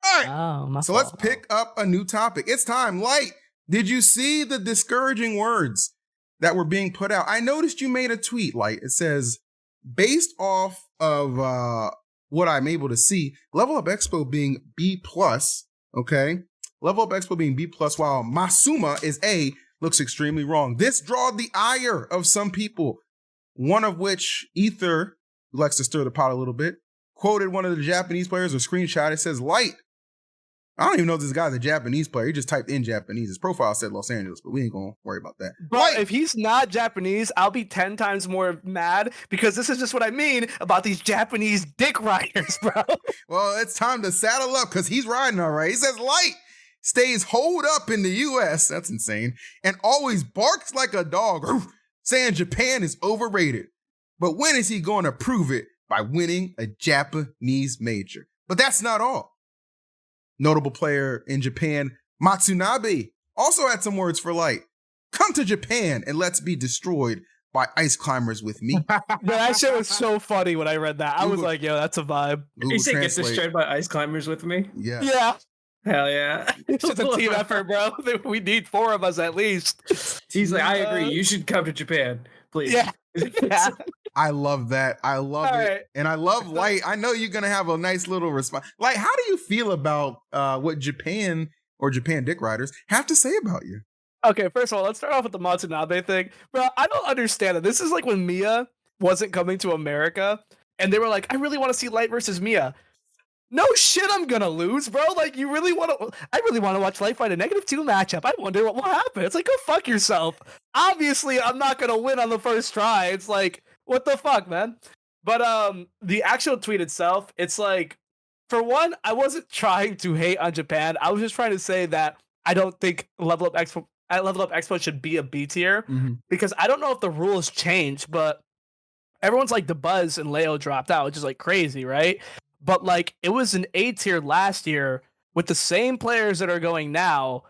All right, so let's pick up a new topic. It's time. Light, did you see the discouraging words that were being put out? I noticed you made a tweet, Light. It says, based off of what I'm able to see, Level Up Expo being B+, okay? Level Up Expo being B+, while Masuma is A, looks extremely wrong. This drawed the ire of some people, one of which, Ether, who likes to stir the pot a little bit, quoted one of the Japanese players or screenshot. It says, Light, I don't even know if this guy's a Japanese player. He just typed in Japanese. His profile said Los Angeles, but we ain't gonna worry about that. But if he's not Japanese, I'll be 10 times more mad because this is just what I mean about these Japanese dick riders, bro. Well, it's time to saddle up because he's riding all right. He says Light stays holed up in the U.S. That's insane. And always barks like a dog, saying Japan is overrated. But when is he going to prove it? By winning a Japanese major. But that's not all. Notable player in Japan, Matsunabe, also had some words for Light. Come to Japan and let's be destroyed by ice climbers with me. That shit was so funny when I read that. I was like, yo, that's a vibe. You say get destroyed by ice climbers with me? Yeah. Yeah. Hell yeah. It's just a team effort, bro. We need 4 of us at least. He's like, I agree. You should come to Japan, please. Yeah. Yeah. I love that. I love it. Right. And I love Light. I know you're going to have a nice little response. Like, how do you feel about what Japan or Japan dick riders have to say about you? Okay, first of all, let's start off with the Matsunabe thing. Bro, I don't understand it. This is like when Mia wasn't coming to America, and they were like, I really want to see Light versus Mia. No shit, I'm gonna lose, bro. Like, I really want to watch Light fight a -2 matchup. I wonder what will happen. It's like, go fuck yourself. Obviously, I'm not gonna win on the first try. It's like, what the fuck, man? But the actual tweet itself, it's like, for one, I wasn't trying to hate on Japan. I was just trying to say that I don't think Level Up Expo should be a B tier, because I don't know if the rules change, but everyone's like the Buzz and Leo dropped out, which is like crazy, right? But like it was an A tier last year with the same players that are going now,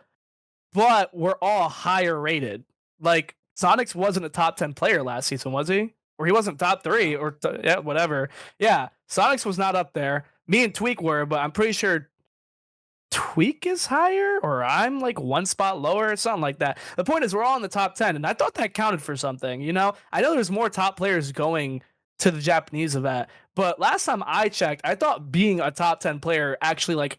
but we're all higher rated. Like Sonics wasn't a top 10 player last season, was he? Or he wasn't top 3 or yeah, whatever. Yeah, Sonics was not up there. Me and Tweek were, but I'm pretty sure Tweek is higher, or I'm like one spot lower or something like that. The point is we're all in the top 10, and I thought that counted for something, you know? I know there's more top players going to the Japanese event, but last time I checked, I thought being a top 10 player actually like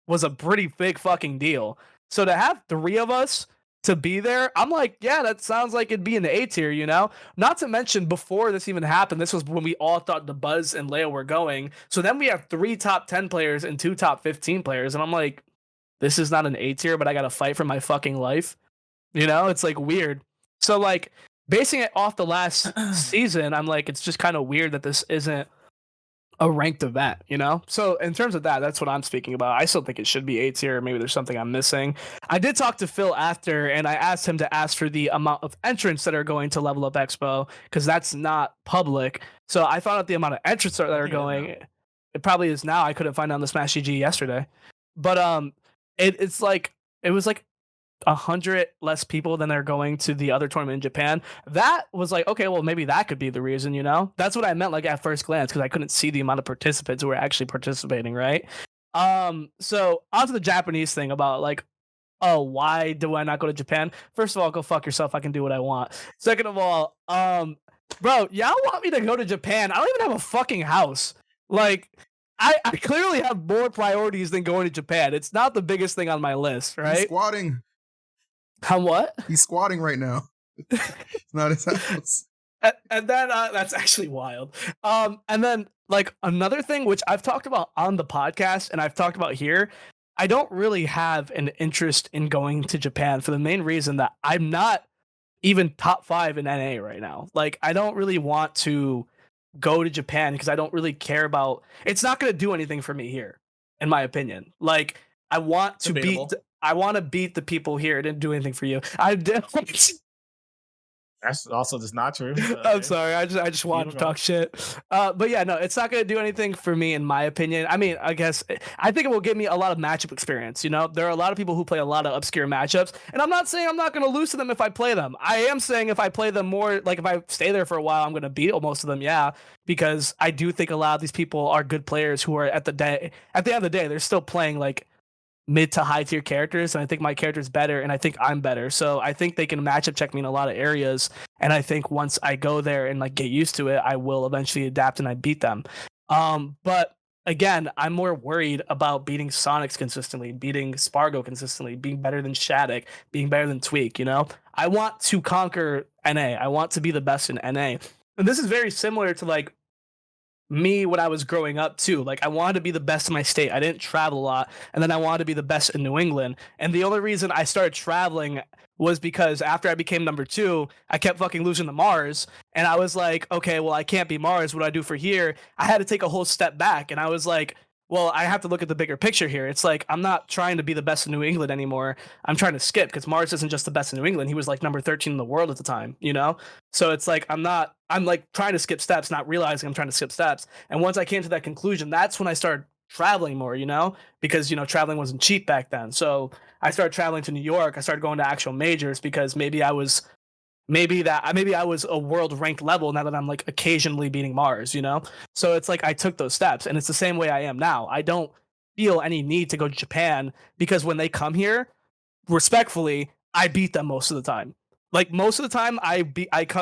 was a pretty big fucking deal. So to have 3 of us to be there, I'm like, yeah, that sounds like it'd be in the A tier, you know? Not to mention, before this even happened, this was when we all thought the Buzz and Leo were going. So then we have 3 top 10 players and 2 top 15 players. And I'm like, this is not an A tier, but I got to fight for my fucking life. You know, it's like weird. So like basing it off the last season, I'm like, it's just kind of weird that this isn't a ranked event, you know? So in terms of that, that's what I'm speaking about. I still think it should be A tier. Maybe there's something I'm missing. I did talk to Phil after, and I asked him to ask for the amount of entrants that are going to Level Up Expo, because that's not public. So I found out the amount of entrants that are going. It probably is now. I couldn't find out on the Smash GG yesterday. But it was like 100 less people than they're going to the other tournament in Japan. That was like, okay, well, maybe that could be the reason, you know? That's what I meant, like, at first glance, because I couldn't see the amount of participants who were actually participating, right? So onto the Japanese thing about, like, oh, why do I not go to Japan? First of all, go fuck yourself. I can do what I want. Second of all, bro, y'all want me to go to Japan? I don't even have a fucking house. Like, I clearly have more priorities than going to Japan. It's not the biggest thing on my list, right? He's squatting. How what? He's squatting right now. It's not his house. And then that's actually wild. And then like another thing which I've talked about on the podcast and I've talked about here, I don't really have an interest in going to Japan for the main reason that I'm not even top 5 in NA right now. Like I don't really want to go to Japan because I don't really care about. It's not going to do anything for me here, in my opinion. Like I want to beat the people here. It didn't do anything for you. I did. That's also just not true. I'm sorry. I just wanted to talk shit. But yeah, no, it's not going to do anything for me, in my opinion. I mean, I guess I think it will give me a lot of matchup experience. You know, there are a lot of people who play a lot of obscure matchups, and I'm not saying I'm not going to lose to them if I play them. I am saying if I play them more, like if I stay there for a while, I'm going to beat most of them. Yeah, because I do think a lot of these people are good players who are at the end of the day, they're still playing like mid to high tier characters, and I think my character's better, and I think I'm better. So I think they can matchup check me in a lot of areas, and I think once I go there and like get used to it, I will eventually adapt and I beat them. But again, I'm more worried about beating Sonics consistently, beating Spargo consistently, being better than Shadic, being better than Tweek. You know, I want to conquer NA. I want to be the best in NA, and this is very similar to like me when I was growing up too. Like I wanted to be the best in my state. I didn't travel a lot, and then I wanted to be the best in New England. And the only reason I started traveling was because after I became number 2, I kept fucking losing to MARSS, and I was like, okay, well I can't be MARSS. What do I do for here? I had to take a whole step back, and I was like, well, I have to look at the bigger picture here. It's like I'm not trying to be the best in New England anymore. I'm trying to skip because MARSS isn't just the best in New England. He was like number 13 in the world at the time, you know? So it's like I'm like trying to skip steps, not realizing I'm trying to skip steps. And once I came to that conclusion, that's when I started traveling more, you know? Because, you know, traveling wasn't cheap back then. So I started traveling to New York. I started going to actual majors because maybe I was a world ranked level now that I'm like occasionally beating MARSS, you know? So it's like I took those steps, and it's the same way I am now. I don't feel any need to go to Japan because when they come here, respectfully, I beat them most of the time. Like most of the time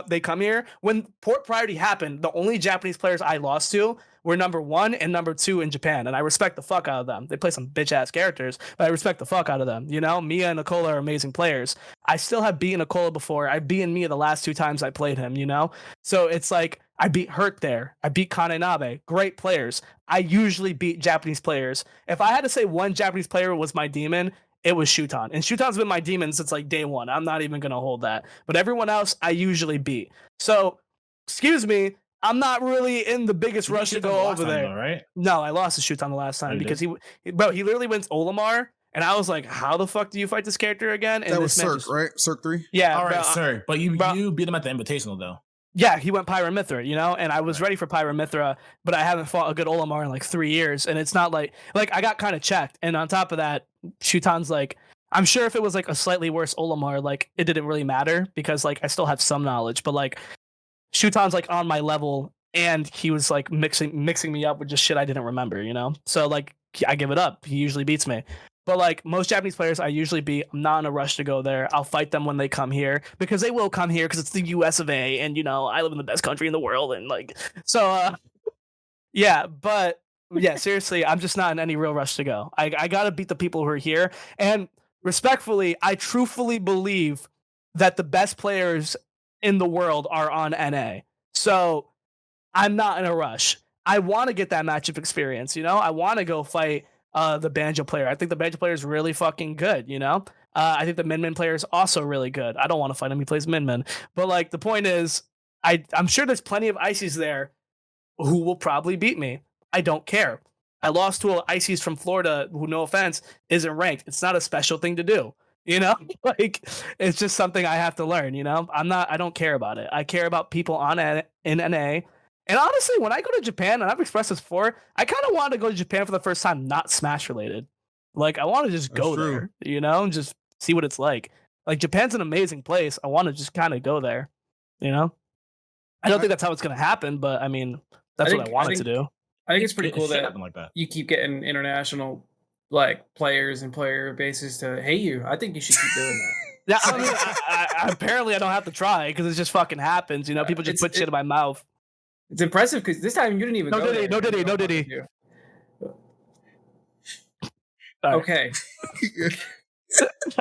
they come here. When Port Priority happened, the only Japanese players I lost to were number 1 and number 2 in Japan, and I respect the fuck out of them. They play some bitch ass characters, but I respect the fuck out of them. You know, Mia and Nicola are amazing players. I still have beaten Nicola before. I beat Mia the last 2 times I played him. You know, so it's like I beat Hurt there. I beat Kanenabe. Great players. I usually beat Japanese players. If I had to say one Japanese player was my demon, it was Shuton. And Shuton's been my demon since like day 1. I'm not even going to hold that. But everyone else, I usually beat. So, excuse me, I'm not really in the biggest rush to go over there. Though, right? No, I lost to Shuton the last time because he literally went Olimar. And I was like, how the fuck do you fight this character again? And that was Cirque, right? Cirque 3? Yeah. All right, sir. But you beat him at the Invitational, though. Yeah, he went Pyra you know, and I was ready for Pyra, but I haven't fought a good Olimar in like 3 years, and it's not like I got kind of checked, and on top of that, Shutan's like, I'm sure if it was like a slightly worse Olimar, like it didn't really matter because like I still have some knowledge, but like Shutan's like on my level, and he was like mixing me up with just shit I didn't remember, you know. So like I give it up. He usually beats me. But like most Japanese players, I usually beat. I'm not in a rush to go there. I'll fight them when they come here because they will come here because it's the US of A, and you know I live in the best country in the world, and like so. Yeah, but yeah, seriously, I'm just not in any real rush to go. I gotta beat the people who are here, and respectfully, I truthfully believe that the best players in the world are on NA. So I'm not in a rush. I want to get that matchup experience, you know? I want to go fight the Banjo player. I think the Banjo player is really fucking good, you know? I think the Min player is also really good. I don't want to fight him. He plays Min. But like the point is, I'm sure there's plenty of Ices there who will probably beat me. I don't care. I lost to an Ices from Florida who, no offense, isn't ranked. It's not a special thing to do. You know, like it's just something I have to learn. You know, I don't care about it. I care about people on in NA. And honestly, when I go to Japan, and I've expressed this before, I kind of want to go to Japan for the first time, not Smash related. Like I want to just go there, you know, and just see what it's like. Like Japan's an amazing place. I want to just kind of go there, you know. I don't think that's how it's going to happen, but I mean, that's what I wanted to do. I think it's pretty cool that you keep getting international like players and player bases to hate you. I think you should keep doing that. Yeah, I mean, apparently I don't have to try because it just fucking happens. You know, people just put shit in my mouth. It's impressive because this time you didn't even go there. No diddy. Okay.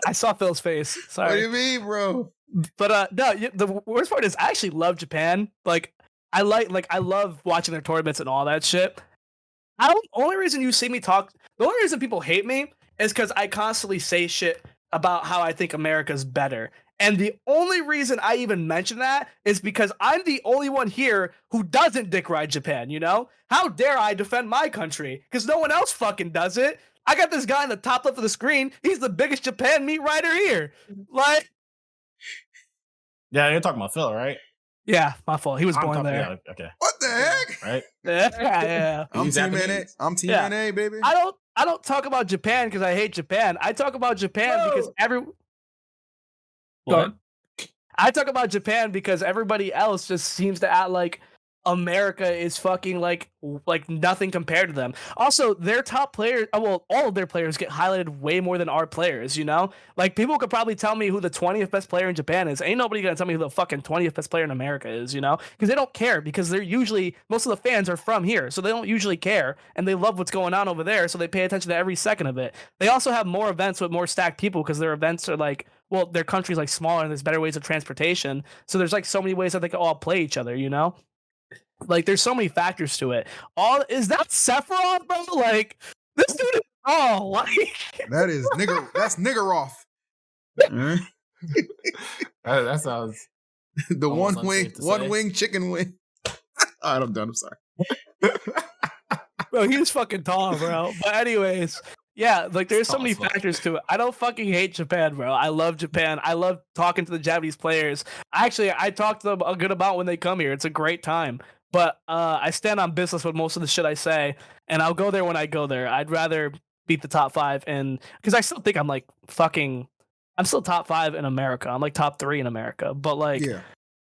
I saw Phil's face. Sorry. What do you mean, bro? But no, the worst part is I actually love Japan. Like I love watching their tournaments and all that shit. The only reason you see me talk, the only reason people hate me is because I constantly say shit about how I think America's better. And the only reason I even mention that is because I'm the only one here who doesn't dick ride Japan, you know? How dare I defend my country? Because no one else fucking does it. I got this guy in the top left of the screen. He's the biggest Japan meat rider here. Like, yeah, you're talking about Phil, right? Yeah, my fault. He was born there. Yeah, okay. What the heck? Right? Yeah. I'm Team NA. I'm Team NA, baby. I don't talk about Japan because I hate Japan. I talk about Japan because I talk about Japan because everybody else just seems to act like America is fucking like nothing compared to them. Also, their top players, well, all of their players get highlighted way more than our players, you know? Like, people could probably tell me who the 20th best player in Japan is. Ain't nobody gonna tell me who the fucking 20th best player in America is, you know? Because they don't care, because they're usually, most of the fans are from here, so they don't usually care, and they love what's going on over there, so they pay attention to every second of it. They also have more events with more stacked people, because their events are like, well, their country's like smaller, and there's better ways of transportation, so there's like so many ways that they can all play each other, you know? Like, there's so many factors to it. Is that Sephiroth, bro? Like, this dude is like that is nigger. That's Niggeroth. That sounds the one wing chicken wing. All right, I'm done. I'm sorry. Bro, he's fucking tall, bro. But anyways, yeah, like there's so many factors to it. I don't fucking hate Japan, bro. I love Japan. I love talking to the Japanese players. Actually, I talk to them a good amount when they come here. It's a great time. But I stand on business with most of the shit I say, and I'll go there when I go there. I'd rather beat the top 5, and because I still think I'm like I'm still top 5 in America. I'm like top 3 in America, but like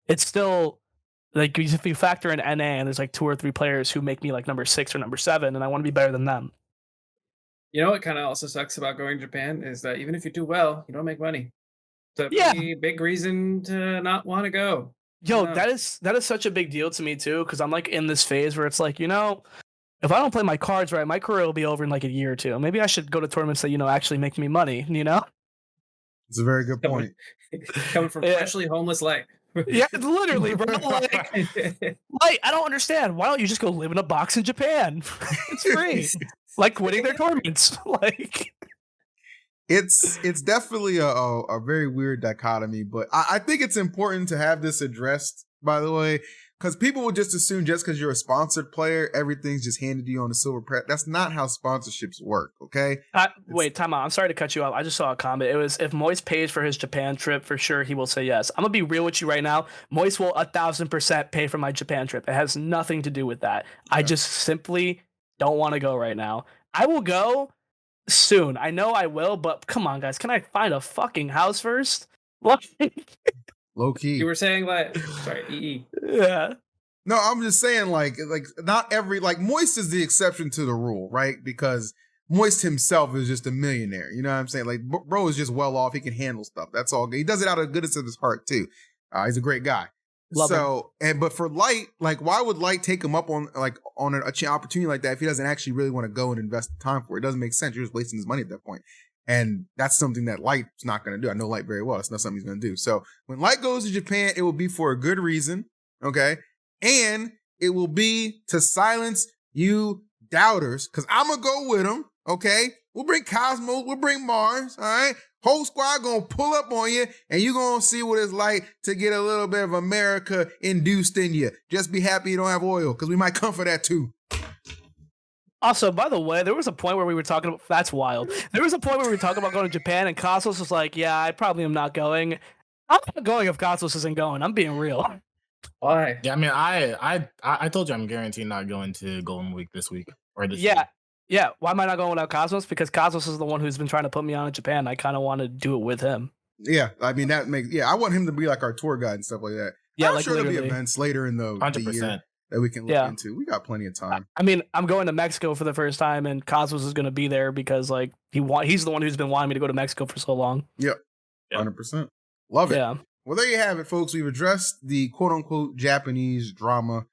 it's still like if you factor in NA and there's like 2 or 3 players who make me like number 6 or number 7, and I want to be better than them. You know what kind of also sucks about going to Japan is that even if you do well, you don't make money. It's a pretty big reason to not want to go. Yo, that is such a big deal to me too, because I'm like in this phase where it's like, you know, if I don't play my cards right, my career will be over in like a year or 2. Maybe I should go to tournaments that, you know, actually make me money, you know? It's a very good point. Coming from freshly homeless life. Yeah, literally, bro. Like, I don't understand. Why don't you just go live in a box in Japan? It's free. Like winning their tournaments. Like, it's definitely a very weird dichotomy, but I think it's important to have this addressed, by the way, because people will just assume just because you're a sponsored player, everything's just handed to you on the silver press. That's not how sponsorships work, okay? Wait, time out. I'm sorry to cut you off. I just saw a comment. It was, if Moist pays for his Japan trip, for sure he will say yes. I'm going to be real with you right now. Moist will 1,000% pay for my Japan trip. It has nothing to do with that. Yeah. I just simply don't want to go right now. I will go soon. I know I will, but come on, guys. Can I find a fucking house first? Low key. You were saying like, sorry, EE. Yeah. No, I'm just saying like not every, like Moist is the exception to the rule, right? Because Moist himself is just a millionaire. You know what I'm saying? Like, bro is just well off. He can handle stuff. That's all good. He does it out of the goodness of his heart too. He's a great guy. Love him. But for Light, like, why would Light take him up on an opportunity like that if he doesn't actually really want to go and invest the time for it? It doesn't make sense. You're just wasting his money at that point. And that's something that Light's not going to do. I know Light very well. It's not something he's going to do. So when Light goes to Japan, it will be for a good reason, okay? And it will be to silence you doubters, because I'm going to go with him, okay? We'll bring Cosmos, we'll bring Mars, all right? Whole squad going to pull up on you, and you're going to see what it's like to get a little bit of America induced in you. Just be happy you don't have oil, because we might come for that too. Also, by the way, there was a point where we were talking about, that's wild. There was a point where we were talking about going to Japan, and Cosmos was like, yeah, I probably am not going. I'm not going if Cosmos isn't going. I'm being real. Why? Yeah, I mean, I told you I'm guaranteed not going to Golden Week this week or this week. Yeah. Why am I not going without Cosmos? Because Cosmos is the one who's been trying to put me on in Japan. I kind of want to do it with him. Yeah, I mean, I want him to be like our tour guide and stuff like that. Yeah, I'm like sure there'll literally. be events later in the year that we can look into. We got plenty of time. I mean, I'm going to Mexico for the first time, and Cosmos is going to be there because like he's the one who's been wanting me to go to Mexico for so long. Yep, 100%. Love it. Yeah. Well, there you have it, folks. We've addressed the quote-unquote Japanese drama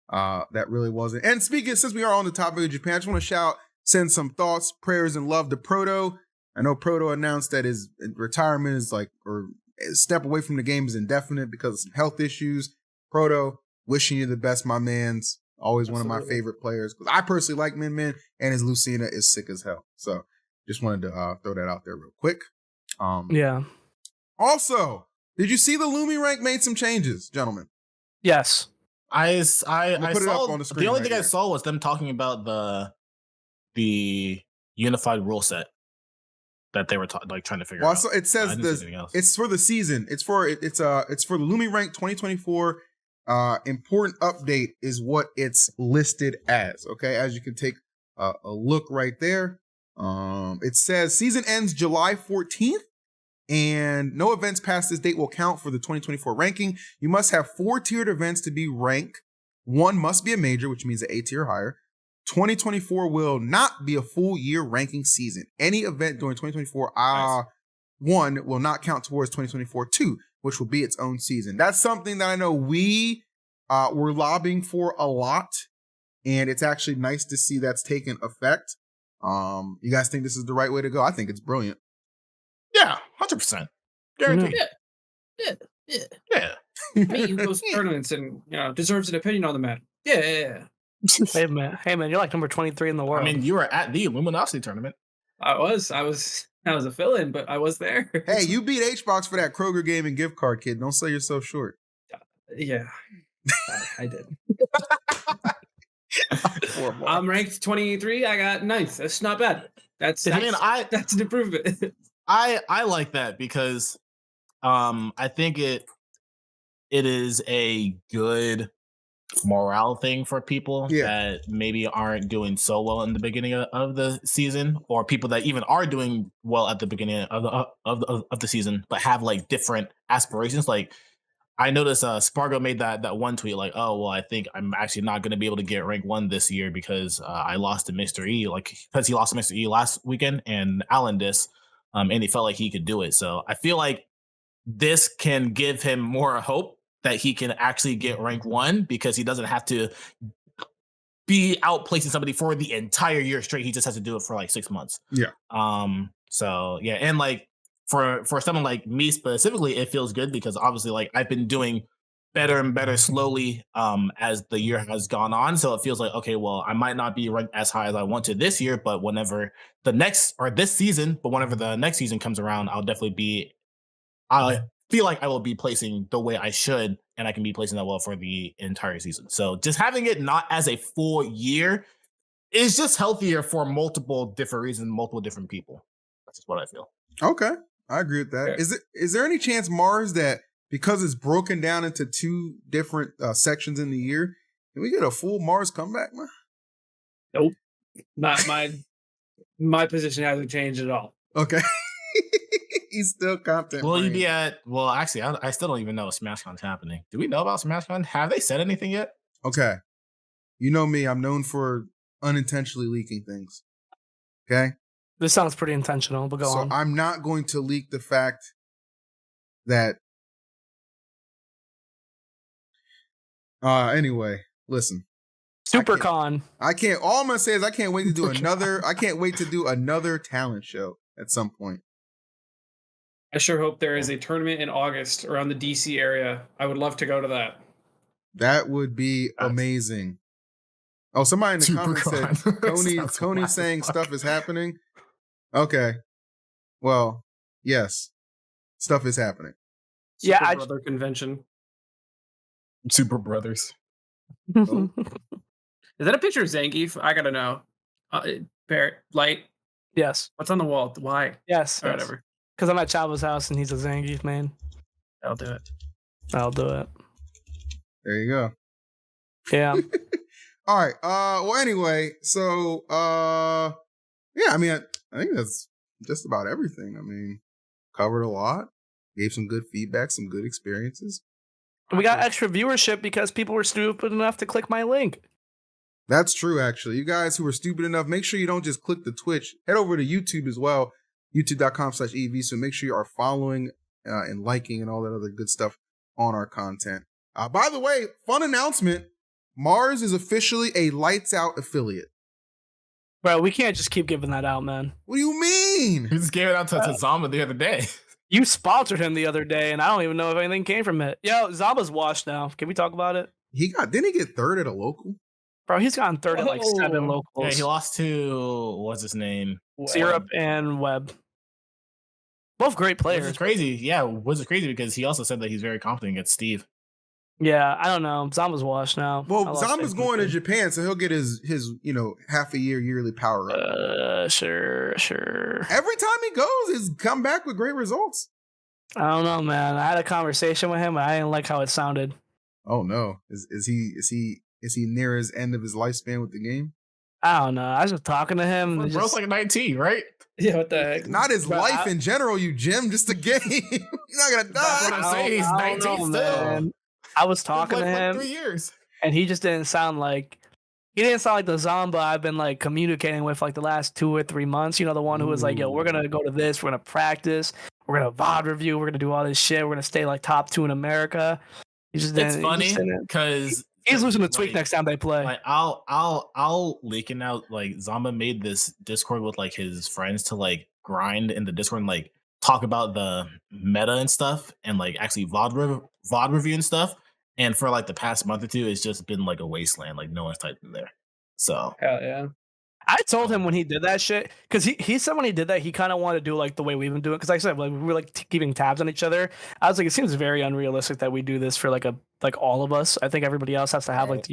that really wasn't. And speaking, since we are on the topic of Japan, I just want to send some thoughts, prayers, and love to Proto. I know Proto announced that his retirement is or step away from the game is indefinite because of some health issues. Proto, wishing you the best, my man's. Always one of my favorite players. Because I personally like Min, and his Lucina is sick as hell. So just wanted to throw that out there real quick. Yeah. Also, did you see the Lumi Rank made some changes, gentlemen? Yes. I put saw it up on the screen. The only thing I saw was them talking about the unified rule set that they were trying to figure out. So it says it's for the season. It's for the Lumi Rank 2024 important update is what it's listed as. Okay, as you can take a look right there. It says season ends July 14th. And no events past this date will count for the 2024 ranking. You must have 4 tiered events to be ranked. 1 must be a major, which means an A tier higher. 2024 will not be a full year ranking season. Any event during 2024 1 will not count towards 2024 2, which will be its own season. That's something that I know we were lobbying for a lot, and it's actually nice to see that's taken effect. You guys think this is the right way to go? I think it's brilliant. Yeah, 100%. Guaranteed. Yeah. Me who goes to tournaments and deserves an opinion on the matter. Yeah. Hey man, you're like number 23 in the world. I mean, you were at the Luminosity tournament. I was a fill-in, but I was there. Hey, you beat HBox for that Kroger game and gift card, kid. Don't sell yourself short. Yeah, I did. I'm ranked 23. I got 9th. That's not bad. That's an improvement. I like that because I think it is a good morale thing for people that maybe aren't doing so well in the beginning of the season, or people that even are doing well at the beginning of the season but have like different aspirations. Like I noticed Spargo made that one tweet like, oh well, I think I'm actually not going to be able to get rank 1 this year because I lost to Mr. E, like because he lost to Mr. E last weekend and Alan this. And he felt like he could do it. So I feel like this can give him more hope that he can actually get rank 1 because he doesn't have to be outplacing somebody for the entire year straight. He just has to do it for like 6 months. Yeah. So yeah, and like for someone like me specifically, it feels good because obviously like I've been doing better and better slowly as the year has gone on. So it feels like, okay, well, I might not be ranked as high as I want to this year, but whenever the next season comes around, I'll definitely be feel like I will be placing the way I should, and I can be placing that well for the entire season. So just having it not as a full year is just healthier for multiple different reasons, multiple different people. That's just what I feel. Okay, I agree with that. Yeah. Is there any chance, Mars, that because it's broken down into 2 different sections in the year, can we get a full Mars comeback, man? Nope. Not my position hasn't changed at all. Okay. He's still content. Will you be at? Well, actually, I still don't even know if SmashCon's happening. Do we know about SmashCon? Have they said anything yet? Okay. You know me. I'm known for unintentionally leaking things. Okay. This sounds pretty intentional, but go on. So I'm not going to leak the fact that. Anyway, listen. SuperCon. I can't. All I'm gonna say is I can't wait to do another. I can't wait to do another talent show at some point. I sure hope there is a tournament in August around the DC area. I would love to go to that. That would be amazing. Oh, somebody in the comments said Tony saying stuff is happening. Okay. Well, yes. Stuff is happening. Super Brother convention. Super Brothers. Oh. Is that a picture of Zangief? I gotta know. Barrett, light. Yes. What's on the wall? Why? Yes. Or whatever. Because I'm at Chavo's house and he's a Zangief man. I'll do it. I'll do it. There you go. Yeah. All right. Well, anyway, so yeah, I mean, I think that's just about everything. I mean, covered a lot, gave some good feedback, some good experiences. We got extra viewership because people were stupid enough to click my link. That's true, actually. You guys who are stupid enough, make sure you don't just click the Twitch. Head over to YouTube as well, youtube.com/EEvisu. Make sure you are following and liking and all that other good stuff on our content. By the way, fun announcement. Mars is officially a Lights Out affiliate. Bro, we can't just keep giving that out, man. What do you mean? We just gave it out to Zomba the other day. You sponsored him the other day, and I don't even know if anything came from it. Yo, Zomba's washed now. Can we talk about it? Didn't he get third at a local? Bro, he's gotten third at like 7 locals. Yeah, he lost to, what's his name? Syrup and Webb. Both great players. Which is crazy. Yeah, which is crazy because he also said that he's very confident against Steve. Yeah, I don't know. Zomba's washed now. Well, Zomba's going to Japan, so he'll get his half a yearly power up. Sure. Every time he goes, he's come back with great results. I don't know, man. I had a conversation with him, and I didn't like how it sounded. Oh no, is he near his end of his lifespan with the game? I don't know. I was just talking to him. Well, bro's like 19, right? Yeah, what the heck? Not his life in general, you Jim. Just the game. You're not gonna die. That's what I'm saying. He's 19 still. Man. I was talking to him, 3 years, and he just didn't sound like the Zomba I've been like communicating with like the last 2 or 3 months. You know, the one who was like, "Yo, we're gonna go to this, we're gonna practice, we're gonna VOD review, we're gonna do all this shit, we're gonna stay like top 2 in America." He just didn't. It's funny because he's losing to Tweek next time they play. Like I'll leaking out like Zomba made this Discord with like his friends to like grind in the Discord and like talk about the meta and stuff and like actually VOD review and stuff. And for like the past month or two, it's just been like a wasteland. Like no one's typed in there. So hell yeah. I told him when he did that shit, because he said when he did that, he kind of wanted to do like the way we've been doing. Because like I said, like we were like keeping tabs on each other. I was like, it seems very unrealistic that we do this for like all of us. I think everybody else has to have like,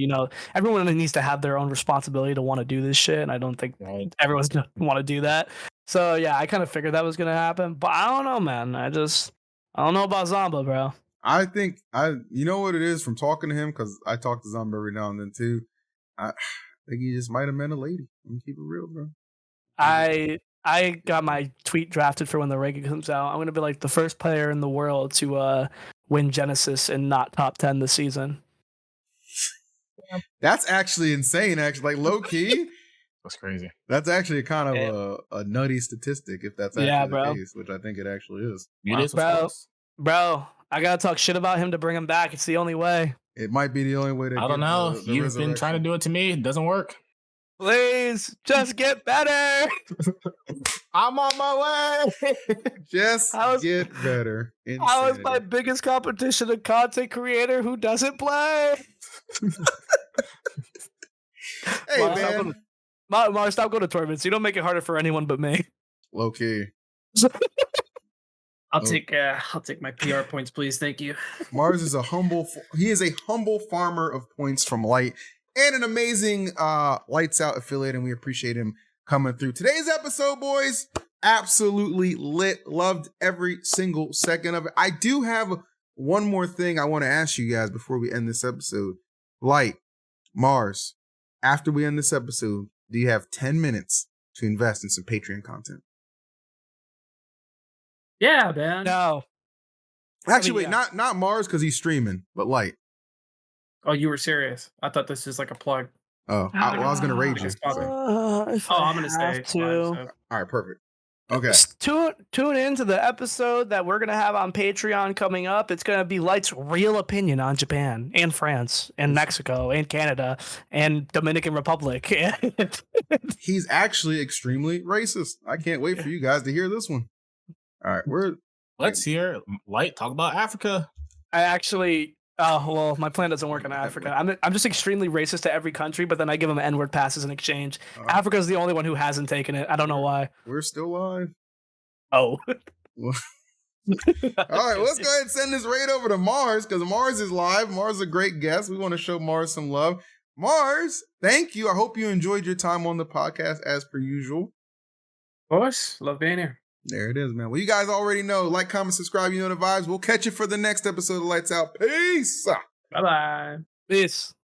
everyone needs to have their own responsibility to want to do this shit. And I don't think everyone's gonna want to do that. So yeah, I kind of figured that was gonna happen. But I don't know, man. I don't know about Zomba, bro. I think you know what it is from talking to him, because I talk to Zomba every now and then too. I think he just might have met a lady. Let me keep it real, bro. I got my tweet drafted for when the ranking comes out. I'm gonna be like the first player in the world to win Genesis and not top 10 this season. That's actually insane. Actually, like low key. That's crazy. That's actually kind of a nutty statistic, if that's actually the case, which I think it actually is. Bro. I gotta talk shit about him to bring him back. It's the only way. It might be the only way. I don't know. You've been trying to do it to me. It doesn't work. Please, just get better. I'm on my way. Just get better. Insanity. I was my biggest competition, a content creator who doesn't play. Hey, man. Mars, stop going to tournaments. You don't make it harder for anyone but me. Low key. I'll take my PR points, please. Thank you. Mars is a humble farmer of points from Light and an amazing Lights Out affiliate, and we appreciate him coming through. Today's episode, boys, absolutely lit. Loved every single second of it. I do have one more thing I want to ask you guys before we end this episode. Light, Mars, after we end this episode, do you have 10 minutes to invest in some Patreon content? Yeah, man. No. Actually, wait, not Mars because he's streaming, but Light. Oh, you were serious? I thought this was like a plug. Oh, I was going to rage you. I'm going to stay. All right, perfect. Okay. Tune into the episode that we're going to have on Patreon coming up. It's going to be Light's real opinion on Japan and France and Mexico and Canada and Dominican Republic. He's actually extremely racist. I can't wait for you guys to hear this one. All right, let's hear Light talk about Africa. I actually, my plan doesn't work in Africa. I'm just extremely racist to every country, but then I give them N-word passes in exchange. Africa's the only one who hasn't taken it. I don't know why. We're still live. Oh. All right, let's go ahead and send this raid over to Mars because Mars is live. Mars is a great guest. We want to show Mars some love. Mars, thank you. I hope you enjoyed your time on the podcast as per usual. Of course. Love being here. There it is, man. Well, you guys already know. Like, comment, subscribe. You know the vibes. We'll catch you for the next episode of Lights Out. Peace. Bye-bye. Peace.